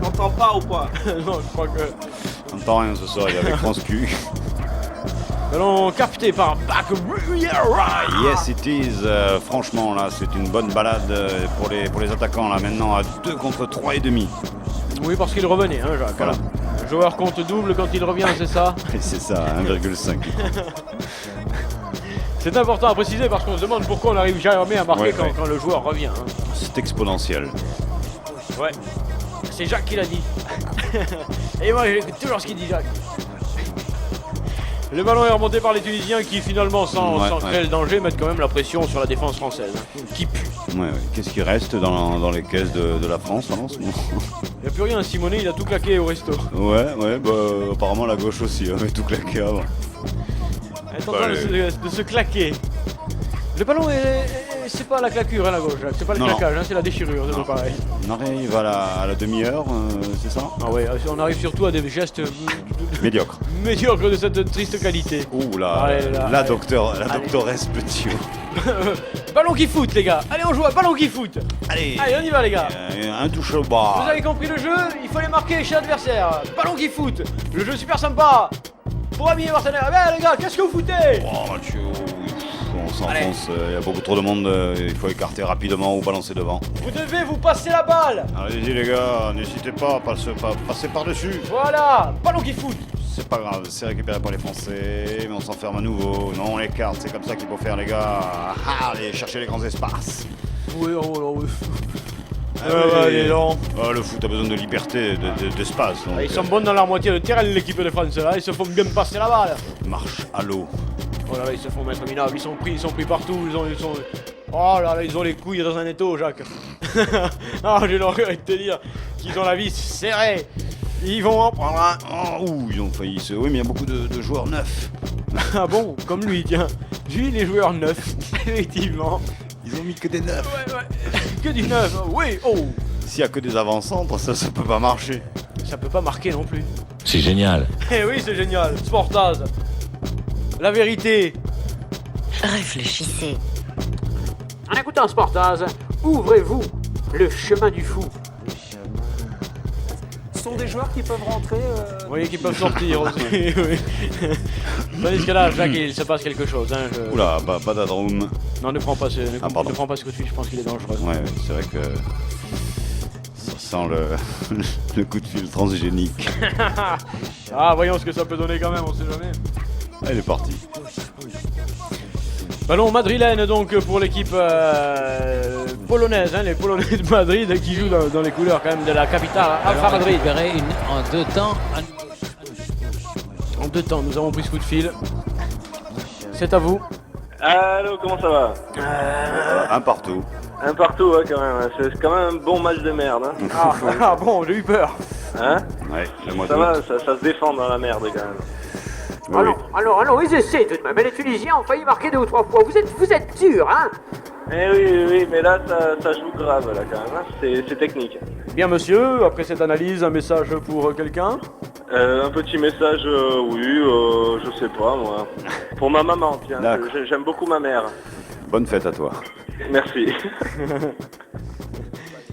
T'entends pas ou quoi? Non, je crois que... On n'entend rien ce soir, il est avec France Q. Ballon capté par Back. Yes it is. Franchement là c'est une bonne balade pour les attaquants là maintenant à 2 contre 3 et demi. Oui, parce qu'il revenait, hein, Jacques. Voilà. Le joueur compte double quand il revient, c'est ça? C'est ça, 1,5. C'est important à préciser parce qu'on se demande pourquoi on n'arrive jamais à marquer Ouais. quand le joueur revient. Hein. C'est exponentiel. Ouais, c'est Jacques qui l'a dit. Et moi j'écoute toujours ce qu'il dit, Jacques. Le ballon est remonté par les Tunisiens qui finalement sans créer le danger mettent quand même la pression sur la défense française. Hein, qui pue. Ouais. Qu'est-ce qui reste dans les caisses de la France en ce moment? Il n'y a plus rien, Simonet il a tout claqué au resto. Ouais, bah apparemment la gauche aussi, avait tout claqué avant. Elle est en train de se claquer. Le ballon c'est pas la claquure, hein, la gauche, Jacques. C'est pas le claquage, hein, c'est la déchirure, c'est pas pareil. On arrive à la demi-heure, c'est ça? Ah ouais, on arrive surtout à des gestes médiocres de cette triste qualité. Ouh là, la doctoresse Petit. Ballon qui fout, les gars. Allez, on joue à ballon qui fout. Allez, on y va, les gars. Un touche au bas. Vous avez compris le jeu, il faut les marquer chez l'adversaire. Ballon qui fout. Le jeu super sympa. Pour amis et partenaires. Eh les gars, qu'est-ce que vous foutez? Oh, Mathieu, on s'enfonce, il y a beaucoup trop de monde, il faut écarter rapidement ou balancer devant. Vous devez vous passer la balle. Allez-y les gars, n'hésitez pas à passer par-dessus. Voilà, ballon qui fout. C'est pas grave, c'est récupéré par les Français, mais on s'enferme à nouveau. Non, on l'écarte, c'est comme ça qu'il faut faire les gars. Allez, chercher les grands espaces. Oui, oui. Allez, non. Le foot a besoin de liberté, d'espace. Ils sont bons dans la moitié de terrain, l'équipe de France, là. Ils se font bien passer la balle. Marche à l'eau. Oh là là, ils se font mettre minables, ils sont pris partout, Oh là là, ils ont les couilles dans un étau, Jacques. Ah, j'ai l'horreur de te dire qu'ils ont la vis serrée. Ils vont en prendre un. Oh, ils ont failli se... Oui, mais il y a beaucoup de joueurs neufs. Ah bon, comme lui, tiens. Lui, les joueurs neufs, effectivement. Ils ont mis que des neufs. Ouais. Que du neuf, oui, oh. S'il y a que des avant-centres, ça peut pas marcher. Ça peut pas marquer non plus. C'est génial. Eh oui, c'est génial. Sportaz. La vérité. Réfléchissez. En écoutant Sportaz, ouvrez-vous le chemin du fou. Ce sont des joueurs qui peuvent rentrer. Oui, qui peuvent sortir aussi. Oui. Tandis que là, Jacques, il se passe quelque chose. Hein, Oula, badadroum. Non, ne prends pas ce coup de fil, je pense qu'il est dangereux. Ouais, c'est vrai que ça sent le coup de fil transgénique. Ah, voyons ce que ça peut donner quand même, on sait jamais. Elle est partie. Ballon madrilène donc pour l'équipe polonaise, hein, les Polonais de Madrid qui jouent dans les couleurs quand même de la capitale, Alpha Madrid. En 2 temps. En 2 temps, nous avons pris ce coup de fil. C'est à vous. Allô, comment ça va? Un partout. Un partout, ouais, quand même. C'est quand même un bon match de merde. Hein. Ah bon, j'ai eu peur. Hein? Ouais, le mois ça va, ça se défend dans la merde quand même. Alors, ils essaient tout de même. Les Tunisiens ont failli marquer 2 ou 3 fois. Vous êtes durs, hein? Eh oui, mais là, ça joue grave, là, quand même. Hein. C'est technique. Bien, monsieur, après cette analyse, un message pour quelqu'un? Un petit message, je sais pas, moi. Pour ma maman, tiens. J'aime beaucoup ma mère. Bonne fête à toi. Merci.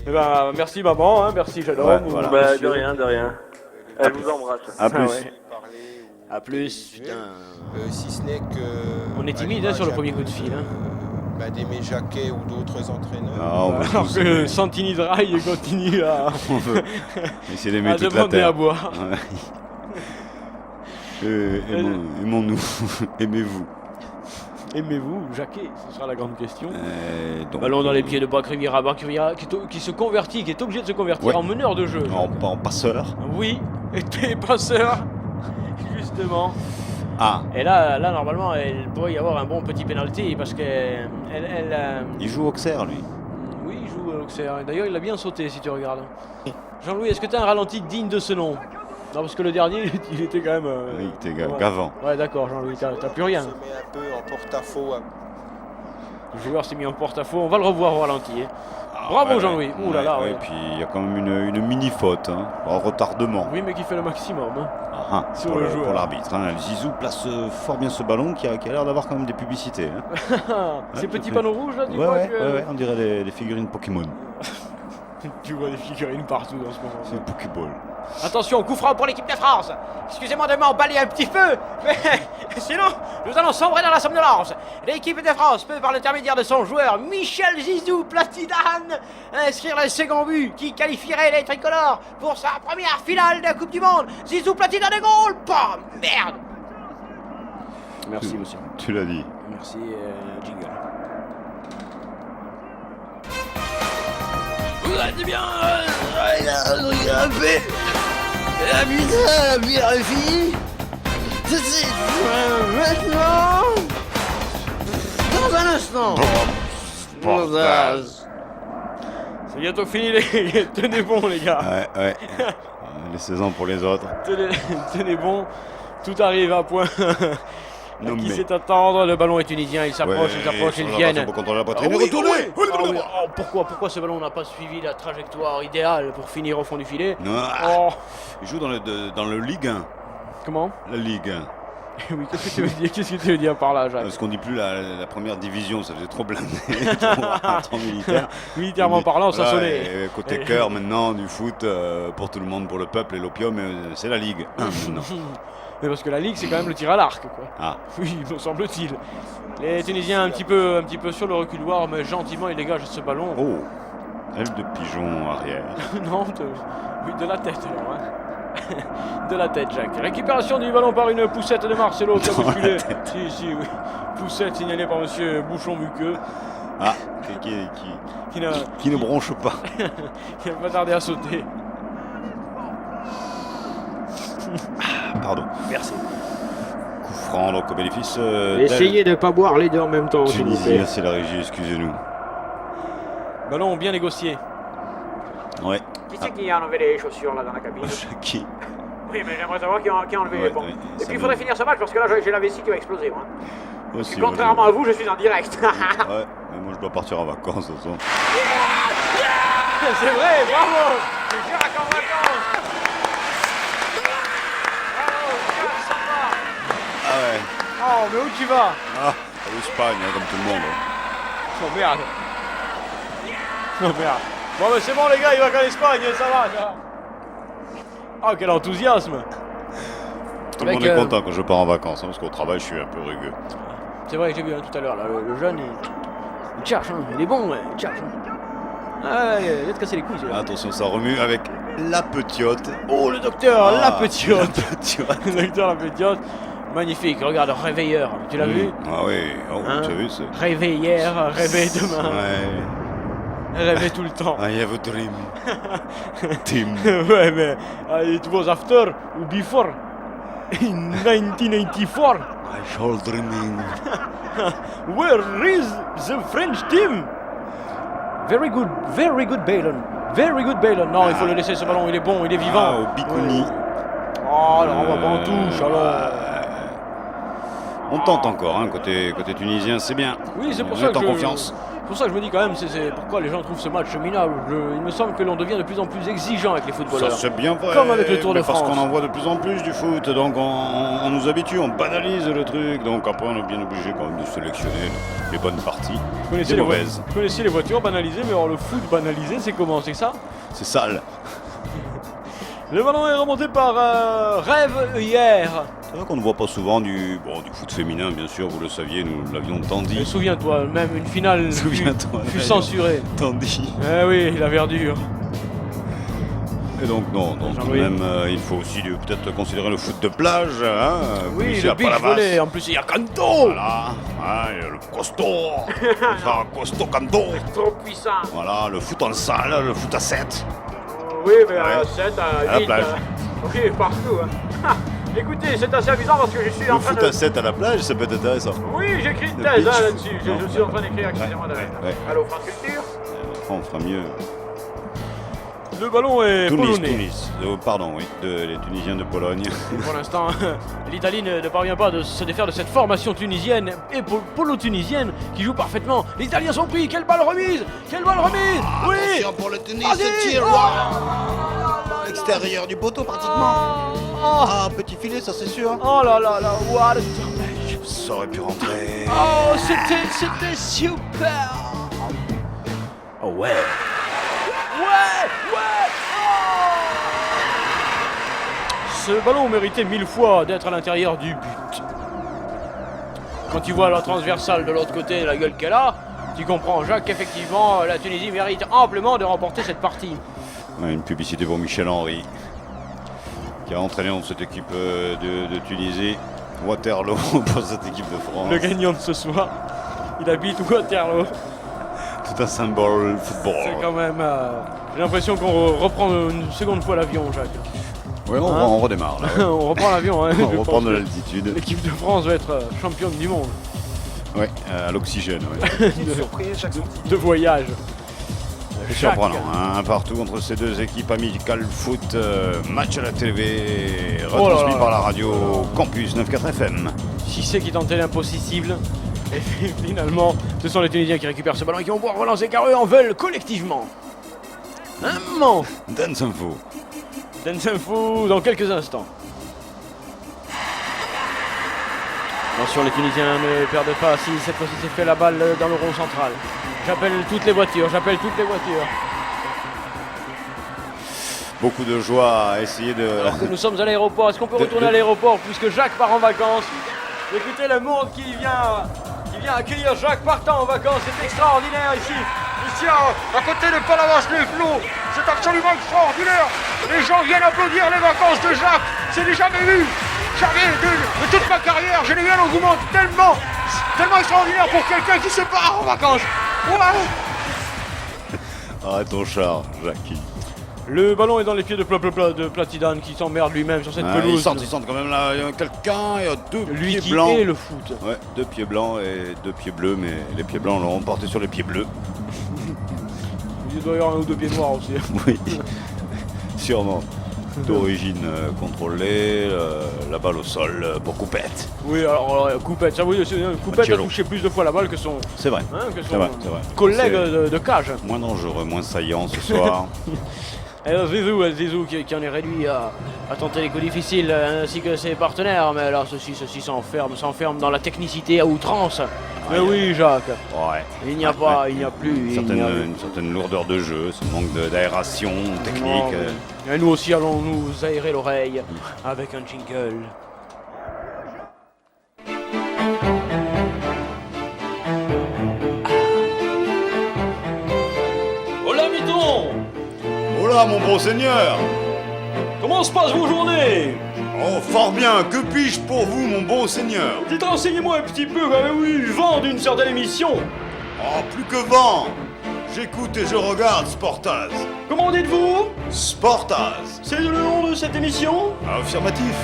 Eh ben, merci maman, hein, merci jeune homme. Voilà. De rien. Elle vous embrasse. À plus. A plus, putain. Si ce n'est que... On est timide hein, sur le premier coup de fil. Hein. D'Aimé Jacquet ou d'autres entraîneurs. Alors que Santini Draille continue à... On veut essayer d'aimer toute la demander terre. À boire. Ouais. Aimons-nous, aimez-vous. Aimez-vous Jacquet? Ce sera la grande question. Ballon dans les pieds de Brock Riviera. Brock Riviera qui est obligé de se convertir en meneur de jeu. En passeur. Oui, et passeur, justement. Ah. Et là, normalement, il pourrait y avoir un bon petit penalty parce que il joue Auxerre, lui. Oui, il joue Auxerre. D'ailleurs, il a bien sauté si tu regardes. Jean-Louis, est-ce que tu as un ralenti digne de ce nom? Non, parce que le dernier, il était quand même... Oui, il était gavant. Ouais, d'accord, Jean-Louis, t'as plus rien. Il se met un peu en porte-à-faux. Le joueur s'est mis en porte-à-faux. On va le revoir au ralenti. Bravo, Jean-Louis. Ouh là là. Et puis il y a quand même une mini-faute, un retardement. Oui, mais qui fait le maximum. Sur le joueur. Pour l'arbitre. Zizou place fort bien ce ballon qui a l'air d'avoir quand même des publicités. Ces petits panneaux rouges, là, tu vois ouais, on dirait les figurines Pokémon. Tu vois des figurines partout dans ce moment. C'est le Pokéball. Attention, coup franc pour l'équipe de France. Excusez-moi de m'emballer un petit peu, mais sinon, nous allons sombrer dans la somnolence. L'équipe de France peut, par l'intermédiaire de son joueur Michel Zizou Platidane, inscrire le second but qui qualifierait les tricolores pour sa première finale de Coupe du Monde. Zizou Platidane goal. Pas merde. Merci, monsieur. Tu l'as dit. Merci, Jingle. Vous allez bien, il a fait. La bière est finie. C'est maintenant. Dans un instant. C'est bientôt fini, les... tenez bon, les gars. Ouais. Laissez-en pour les autres. Tenez bon, tout arrive à point. Qui sait attendre, le ballon est tunisien, il s'approche, ils viennent. Pourquoi ce ballon n'a pas suivi la trajectoire idéale pour finir au fond du filet? Il joue dans le Ligue 1. Comment? La Ligue 1. Oui, qu'est-ce que tu veux dire par là, Jacques? Parce qu'on dit plus la première division, ça faisait trop blindé, trop militaire. Militairement parlant, ça sonnait. Côté cœur maintenant, du foot, pour tout le monde, pour le peuple et l'opium, c'est la Ligue 1 maintenant. Mais parce que la Ligue, c'est quand même le tir à l'arc, quoi. Ah. Oui, me semble-t-il. Les Tunisiens un petit peu sur le reculoir, mais gentiment, ils dégagent ce ballon. Oh, aile de pigeon arrière. Non, de la tête, alors. De la tête, Jacques. Récupération du ballon par une poussette de Marcelo qui a bousculé. Si, oui. Poussette signalée par monsieur Bouchon Muqueux. Ah, qui ne bronche pas. Qui n'a pas tardé à sauter. Pardon. Merci. Coup franc donc au bénéfice. Essayez de ne pas boire les deux en même temps. Tunisien, c'est la régie, excusez-nous. Ballon bien négocié. Ouais. Qui c'est qui a enlevé les chaussures là dans la cabine? Qui? Oui, mais j'aimerais savoir qui a enlevé les pompes. Et puis il faudrait finir ce match parce que là j'ai la vessie qui va exploser, moi. Aussi, contrairement à vous, je suis en direct. Ouais, mais moi je dois partir en vacances de toute façon. C'est vrai, bravo. Je suis en vacances. Ah ouais. Oh, mais où tu vas? Ah, à l'Espagne, comme tout le monde. Oh merde. Oh merde. Bon, mais c'est bon, les gars, il va qu'en Espagne, ça va. Oh, quel enthousiasme. Tout le monde est content quand je pars en vacances, parce qu'au travail, je suis un peu rugueux. C'est vrai, j'ai vu tout à l'heure, là, le jeune, il cherche, il est bon, il cherche. Ah, il va te casser les couilles. Attention, ça remue avec la petiote. Oh, le docteur, la petiote. Le docteur, la petiote. Magnifique, regarde, réveilleur, tu l'as vu? Ah oui, tu as vu ça? Réveille hier, réveille demain. Ouais. Réveille tout le temps. I have a dream. Team. Ouais, mais it was after ou before. In 1994. I shall dreaming. Where is the French team? Very good Balen. Very good Balen. Non, il faut le laisser ce ballon, il est bon, il est vivant. Ah, au Bicouni. Oh, alors on va pas en touche, alors. On tente encore, côté tunisien, c'est bien. Oui, c'est pour ça que confiance. C'est pour ça que je me dis quand même, c'est pourquoi les gens trouvent ce match minable. Il me semble que l'on devient de plus en plus exigeant avec les footballeurs. Ça c'est bien vrai. Comme avec le Tour de France. Parce qu'on en voit de plus en plus du foot, donc on nous habitue, on banalise le truc. Donc après on est bien obligé quand même de sélectionner les bonnes parties, les mauvaises. Vous connaissez les voitures banalisées, mais alors le foot banalisé, c'est comment? C'est ça? C'est sale. Le ballon est remonté par Rêve hier. C'est vrai qu'on ne voit pas souvent du foot féminin, bien sûr, vous le saviez, nous l'avions tant dit. Souviens-toi, même une finale fut censurée. Tant dit. Eh oui, la verdure. Et donc non, donc tout de même, il faut aussi peut-être considérer le foot de plage. Hein, oui, le beach volley, en plus il y a Kanto. Voilà, hein, le costaud, costaud Kanto. Trop puissant. Voilà, le foot en salle, le foot à 7. Oui, mais à 7, à 8, oui, partout. Hein. Écoutez, c'est assez amusant parce que je suis en train de... Le foot à 7 à la plage, ça peut être intéressant. Oui, j'écris une thèse là-dessus. Je suis en train d'écrire, excusez-moi. Allô, France Culture. On fera mieux. Le ballon est polonais. Tunis. Pardon, oui, les Tunisiens de Pologne. Pour l'instant, l'Italie ne parvient pas de se défaire de cette formation tunisienne et polo-tunisienne qui joue parfaitement. Les Italiens sont pris. Quelle balle remise! Quelle balle remise! Oui! Attention pour le Tunis, ce tir. Extérieur du poteau pratiquement. Ah, petit filet, ça c'est sûr. Oh là là là, what a damage. Ça aurait pu rentrer. Oh, c'était super. Oh ouais. Ouais. Ce ballon méritait 1000 fois d'être à l'intérieur du but. Quand tu vois la transversale de l'autre côté, la gueule qu'elle a, tu comprends, Jacques, qu'effectivement, la Tunisie mérite amplement de remporter cette partie. Ouais, une publicité pour Michel Henry, qui a entraîné dans cette équipe de Tunisie. Waterloo pour cette équipe de France. Le gagnant de ce soir, il habite Waterloo. Tout un symbole football. C'est quand même... j'ai l'impression qu'on reprend une seconde fois l'avion, Jacques. Oui, on redémarre là. Ouais. On reprend l'avion. Hein, on reprend de l'altitude. L'équipe de France va être championne du monde. Oui, à l'oxygène. Ouais. de voyage. C'est surprenant, hein, un partout entre ces deux équipes amicales foot. Match à la TV, retransmis par la radio Campus 94 FM. Qui c'est qui tentait l'impossible? Et finalement, ce sont les Tunisiens qui récupèrent ce ballon et qui vont pouvoir relancer car eux en veulent collectivement. Un moment. Dance Info. Dance Info dans quelques instants. Attention, les Tunisiens ne perdent pas. Si cette fois-ci c'est fait la balle dans le rond central. J'appelle toutes les voitures. Beaucoup de joie à essayer de... Alors que nous sommes à l'aéroport, est-ce qu'on peut retourner à l'aéroport puisque Jacques part en vacances? Écoutez le monde qui vient accueillir Jacques partant en vacances, c'est extraordinaire ici à côté de Palavas-les-Flots, c'est absolument extraordinaire. Les gens viennent applaudir les vacances de Jacques, c'est du jamais vu. Jamais de toute ma carrière, je n'ai eu un engouement tellement extraordinaire pour quelqu'un qui se part en vacances. Ouais. Arrête ton char, Jacques. Le ballon est dans les pieds de Platidane qui s'emmerde lui-même sur cette pelouse. Il sent quand même là, il y a quelqu'un, il y a deux lui pieds blancs. Lui le foot. Ouais, 2 pieds blancs et 2 pieds bleus, mais les pieds blancs l'ont porté sur les pieds bleus. Il doit y avoir 1 ou 2 pieds noirs aussi. Oui, sûrement. D'origine contrôlée, la balle au sol pour Coupette. Oui, alors Coupette, ça oui, Coupette a touché plus de fois la balle que son, c'est vrai. C'est vrai. Collègue de cage. Moins dangereux, moins saillant ce soir. Alors Zizou qui en est réduit à tenter les coups difficiles ainsi que ses partenaires, mais alors ceci s'enferme dans la technicité à outrance. Mais oui Jacques, ouais. Il n'y a plus une certaine lourdeur de jeu, ce manque d'aération technique. Et nous aussi allons nous aérer l'oreille avec un jingle. Hola Miton. Hola mon bon seigneur. Comment se passe vos journées? Oh, fort bien, que puis-je pour vous, mon bon seigneur? Dites, renseignez-moi un petit peu, avez-vous eu vent d'une certaine émission? Oh, plus que vent. J'écoute et je regarde Sportaz. Comment dites-vous? Sportaz. C'est le nom de cette émission? Affirmatif,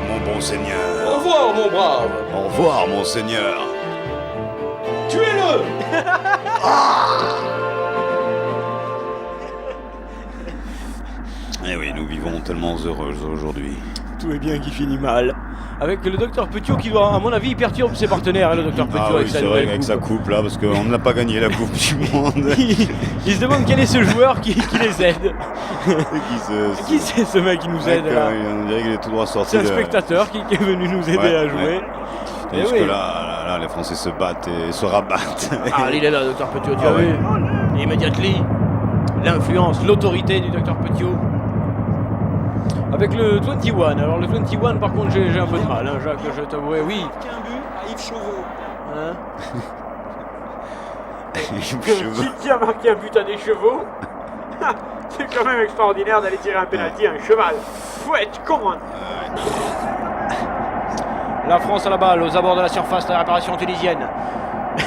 mon bon seigneur. Au revoir, mon brave. Au revoir, mon seigneur. Tuez-le. Eh oui, nous vivons tellement heureux aujourd'hui. Tout est bien qui finit mal. Avec le docteur Petiot qui doit, à mon avis, perturbe ses partenaires, le docteur Petiot avec sa nouvelle coupe. Avec sa coupe là, parce qu'on n'a pas gagné la coupe du monde. Il se demande quel est ce joueur qui les aide. Qui c'est ce mec qui nous aide là? On dirait qu'il est tout droit sorti. C'est un spectateur qui est venu nous aider à jouer. Parce que là, les Français se battent et se rabattent. Ah, il est là, docteur Petiot, tu as vu? Immédiatement, l'influence, l'autorité du docteur Petiot. Avec le 21, alors le 21 par contre j'ai un peu de mal, hein, Jacques, je t'avouerai, oui. Un but à Yves Chauveau. Hein? Qui a marqué un but à des chevaux? C'est quand même extraordinaire d'aller tirer un pénalty à un cheval. Fouette, comment? La France à la balle, aux abords de la surface de la réparation tunisienne.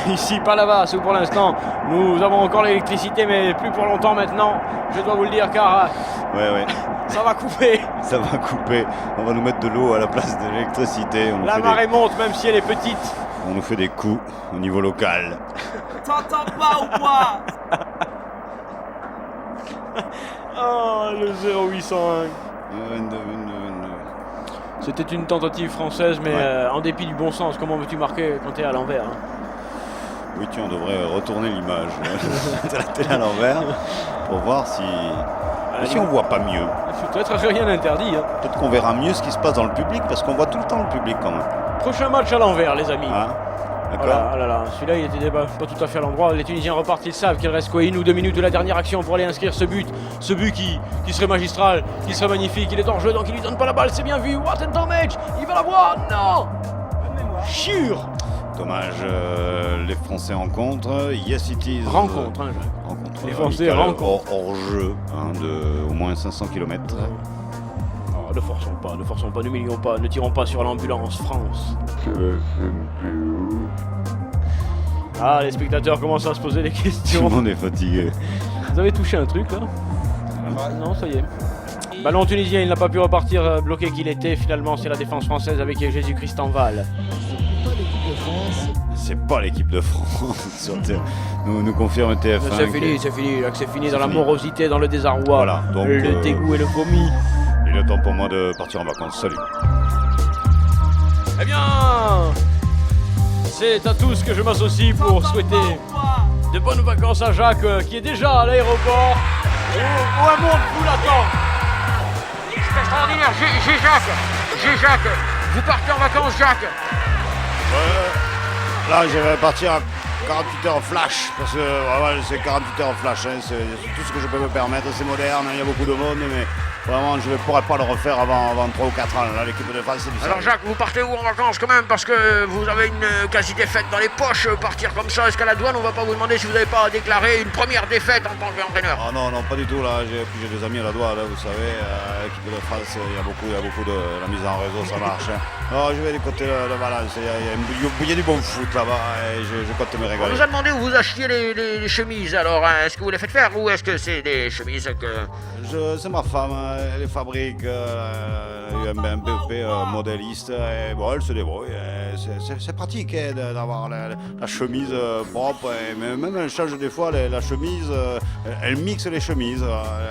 Ici, Palavas, où pour l'instant, nous avons encore l'électricité, mais plus pour longtemps maintenant, je dois vous le dire, car Ouais. ça va couper. Ça va couper. On va nous mettre de l'eau à la place de l'électricité. La marée monte, même si elle est petite. On nous fait des coups au niveau local. T'entends pas ou quoi? Oh, le 0801. C'était une tentative française, mais en dépit du bon sens, comment veux-tu marquer quand t'es à l'envers, hein? Oui, on devrait retourner l'image de la télé à l'envers pour voir si on voit pas mieux. Peut-être rien n'interdit. Hein. Peut-être qu'on verra mieux ce qui se passe dans le public, parce qu'on voit tout le temps le public quand même. Prochain match à l'envers, les amis. Ah, d'accord. Oh là, celui-là, il était pas tout à fait à l'endroit. Les Tunisiens repartent, ils savent qu'il reste quoi, 1 ou 2 minutes de la dernière action pour aller inscrire ce but qui serait magistral, qui serait magnifique. Il est hors jeu, donc il lui donne pas la balle, c'est bien vu. What a damage! Il va la voir, non! Chiure! Dommage, les Français rencontrent. Yes, it is. Rencontre. Les Français rencontrent. Hors jeu, de au moins 500 km. Oh, ne forçons pas, n'humilions pas, ne tirons pas sur l'ambulance, France. Ah, les spectateurs commencent à se poser des questions. Tout le monde est fatigué. Vous avez touché un truc là? Non, ça y est. Ballon tunisien, il n'a pas pu repartir bloqué qu'il était. Finalement, c'est la défense française avec Jésus-Christ en Val. C'est pas l'équipe de France. nous confirme TF1. C'est fini, là que c'est fini dans la morosité, dans le désarroi, voilà, donc, le dégoût et le vomi. Il est temps pour moi de partir en vacances. Salut. Eh bien, c'est à tous que je m'associe pour souhaiter de bonnes vacances à Jacques, qui est déjà à l'aéroport, où un monde vous l'attend. C'est extraordinaire, j'ai Jacques. Vous partez en vacances, Jacques? Là, je vais partir à 48 heures flash, parce que c'est 48 heures flash, hein, c'est tout ce que je peux me permettre, c'est moderne, il y a beaucoup de monde, mais vraiment, je ne pourrais pas le refaire avant 3 ou 4 ans. Là, l'équipe de France, c'est différent. Alors Jacques, vous partez où en vacances quand même? Parce que vous avez une quasi-défaite dans les poches, partir comme ça, est-ce qu'à la douane, on va pas vous demander si vous n'avez pas déclaré une première défaite en tant qu'entraîneur? Ah non, pas du tout, là, j'ai des amis à la douane, là, vous savez, l'équipe de France, il y a beaucoup de la mise en réseau, ça marche. Hein. Non, je vais du côté de Valence, il y a du bon foot là-bas, et je compte me régaler. On vous a demandé où vous achetiez les chemises, alors est-ce que vous les faites faire ou est-ce que c'est des chemises que... C'est ma femme, elle les fabrique, un BEP modéliste, et bon, elle se débrouille. C'est pratique d'avoir la chemise propre, mais même elle change des fois la chemise, elle mixe les chemises,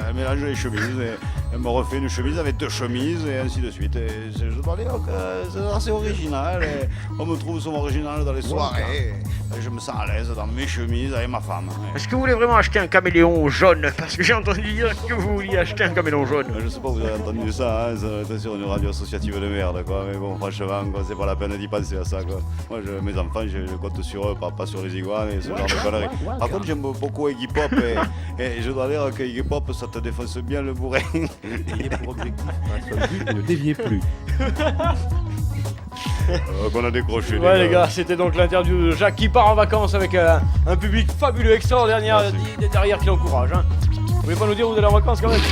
elle mélange les chemises, et elle me refait une chemise avec 2 chemises, et ainsi de suite. Et je dois dire que c'est assez original, et on me trouve souvent original dans les soirées, et je me sens à l'aise dans mes chemises avec ma femme. Est-ce que vous voulez vraiment acheter un caméléon jaune? Parce que j'ai entendu dire que vous vouliez acheter un caméléon jaune. Je sais pas, vous avez entendu ça, hein, ça doit être sur une radio associative de merde, quoi. Mais bon, franchement, quoi, c'est pas la peine d'y penser à ça, quoi. Moi, mes enfants, je compte sur eux, pas sur les iguanes et ce genre de conneries. Par contre, j'aime beaucoup Iggy Pop, et je dois dire que Iggy Pop, ça te défonce bien le bourrin. Il est pour objectif, ne déviez plus. Qu'on a décroché. Ouais les gars, c'était donc l'interview de Jacques qui part en vacances avec un public fabuleux, extraordinaire derrière qui l'encourage. Hein. Vous pouvez pas nous dire où vous allez en vacances quand même?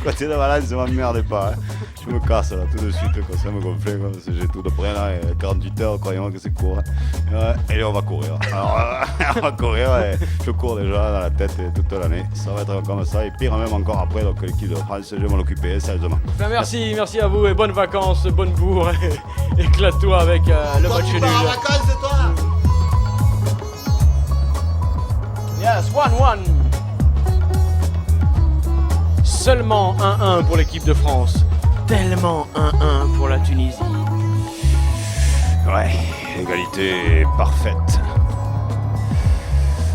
Côté de Valence, ça m'emmerde pas. Hein. Je me casse là tout de suite, quoi, ça me gonfle, quoi, parce que j'ai tout de près là, et 48 heures, croyez-moi que c'est court. Hein. Et on va courir. Alors, on va courir, et je cours déjà dans la tête toute l'année. Ça va être comme ça, et pire même encore après, donc l'équipe de France, je vais m'en occuper sérieusement. Ben merci à vous, et bonnes vacances, bonne bourre, et éclate-toi avec le match nul. En vacances, c'est toi? Yes, 1-1. Seulement 1-1 pour l'équipe de France. Tellement 1-1 pour la Tunisie. Ouais, égalité parfaite.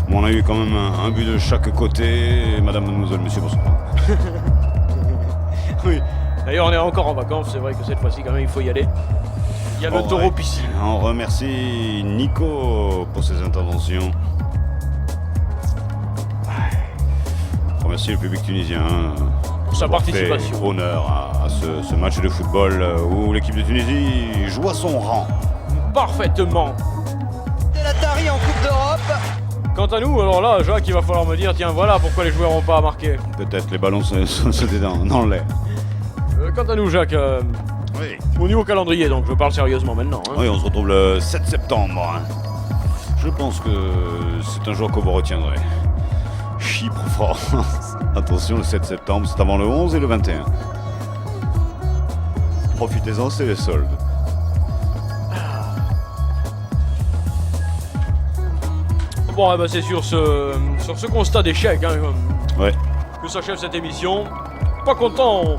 Bon, on a eu quand même un but de chaque côté. Madame, mademoiselle, monsieur, bonsoir. Oui, d'ailleurs on est encore en vacances, c'est vrai que cette fois-ci quand même il faut y aller. Il y a le taureau piscine. On remercie Nico pour ses interventions. On remercie le public tunisien pour sa participation. Fait honneur à ce match de football où l'équipe de Tunisie joue à son rang. Parfaitement. De la Tari en Coupe d'Europe. Quant à nous, alors là, Jacques, il va falloir me dire, tiens, voilà pourquoi les joueurs n'ont pas marqué. Peut-être les ballons c'était dans l'air. Quant à nous, Jacques, au niveau calendrier, donc je parle sérieusement maintenant. Hein. Oui, on se retrouve le 7 septembre. Hein. Je pense que c'est un jour que vous retiendrez. Chypre-France. Attention, le 7 septembre, c'est avant le 11 et le 21. Profitez-en, c'est les soldes. Bon, eh ben, c'est sur ce constat d'échec hein, ouais. que s'achève cette émission. Pas content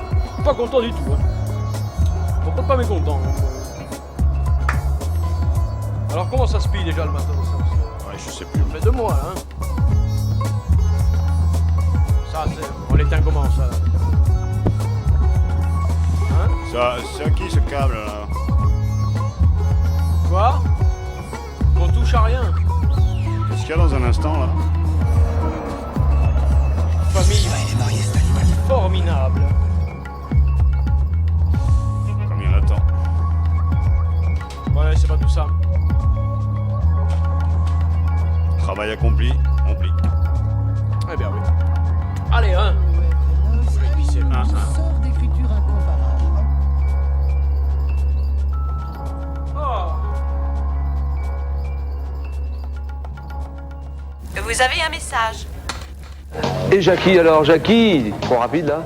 du tout. Hein. Bon, pas mécontent. Alors comment ça se pille déjà le matin? Ouais, je sais plus. Ça fait 2 mois là. Hein. Ça, on l'éteint comment ça là? Hein? C'est à qui ce câble là? Quoi? On touche à rien. Qu'est-ce qu'il y a dans un instant là? Famille formidable. Comme il y en a tant. Ouais, c'est pas tout ça. Travail accompli, on plie. Eh bien oui. Allez, hein. Vous voulez glisser là. Sort d'écriture incomparable. Vous avez un message. Et Jackie alors, Jackie, trop rapide là.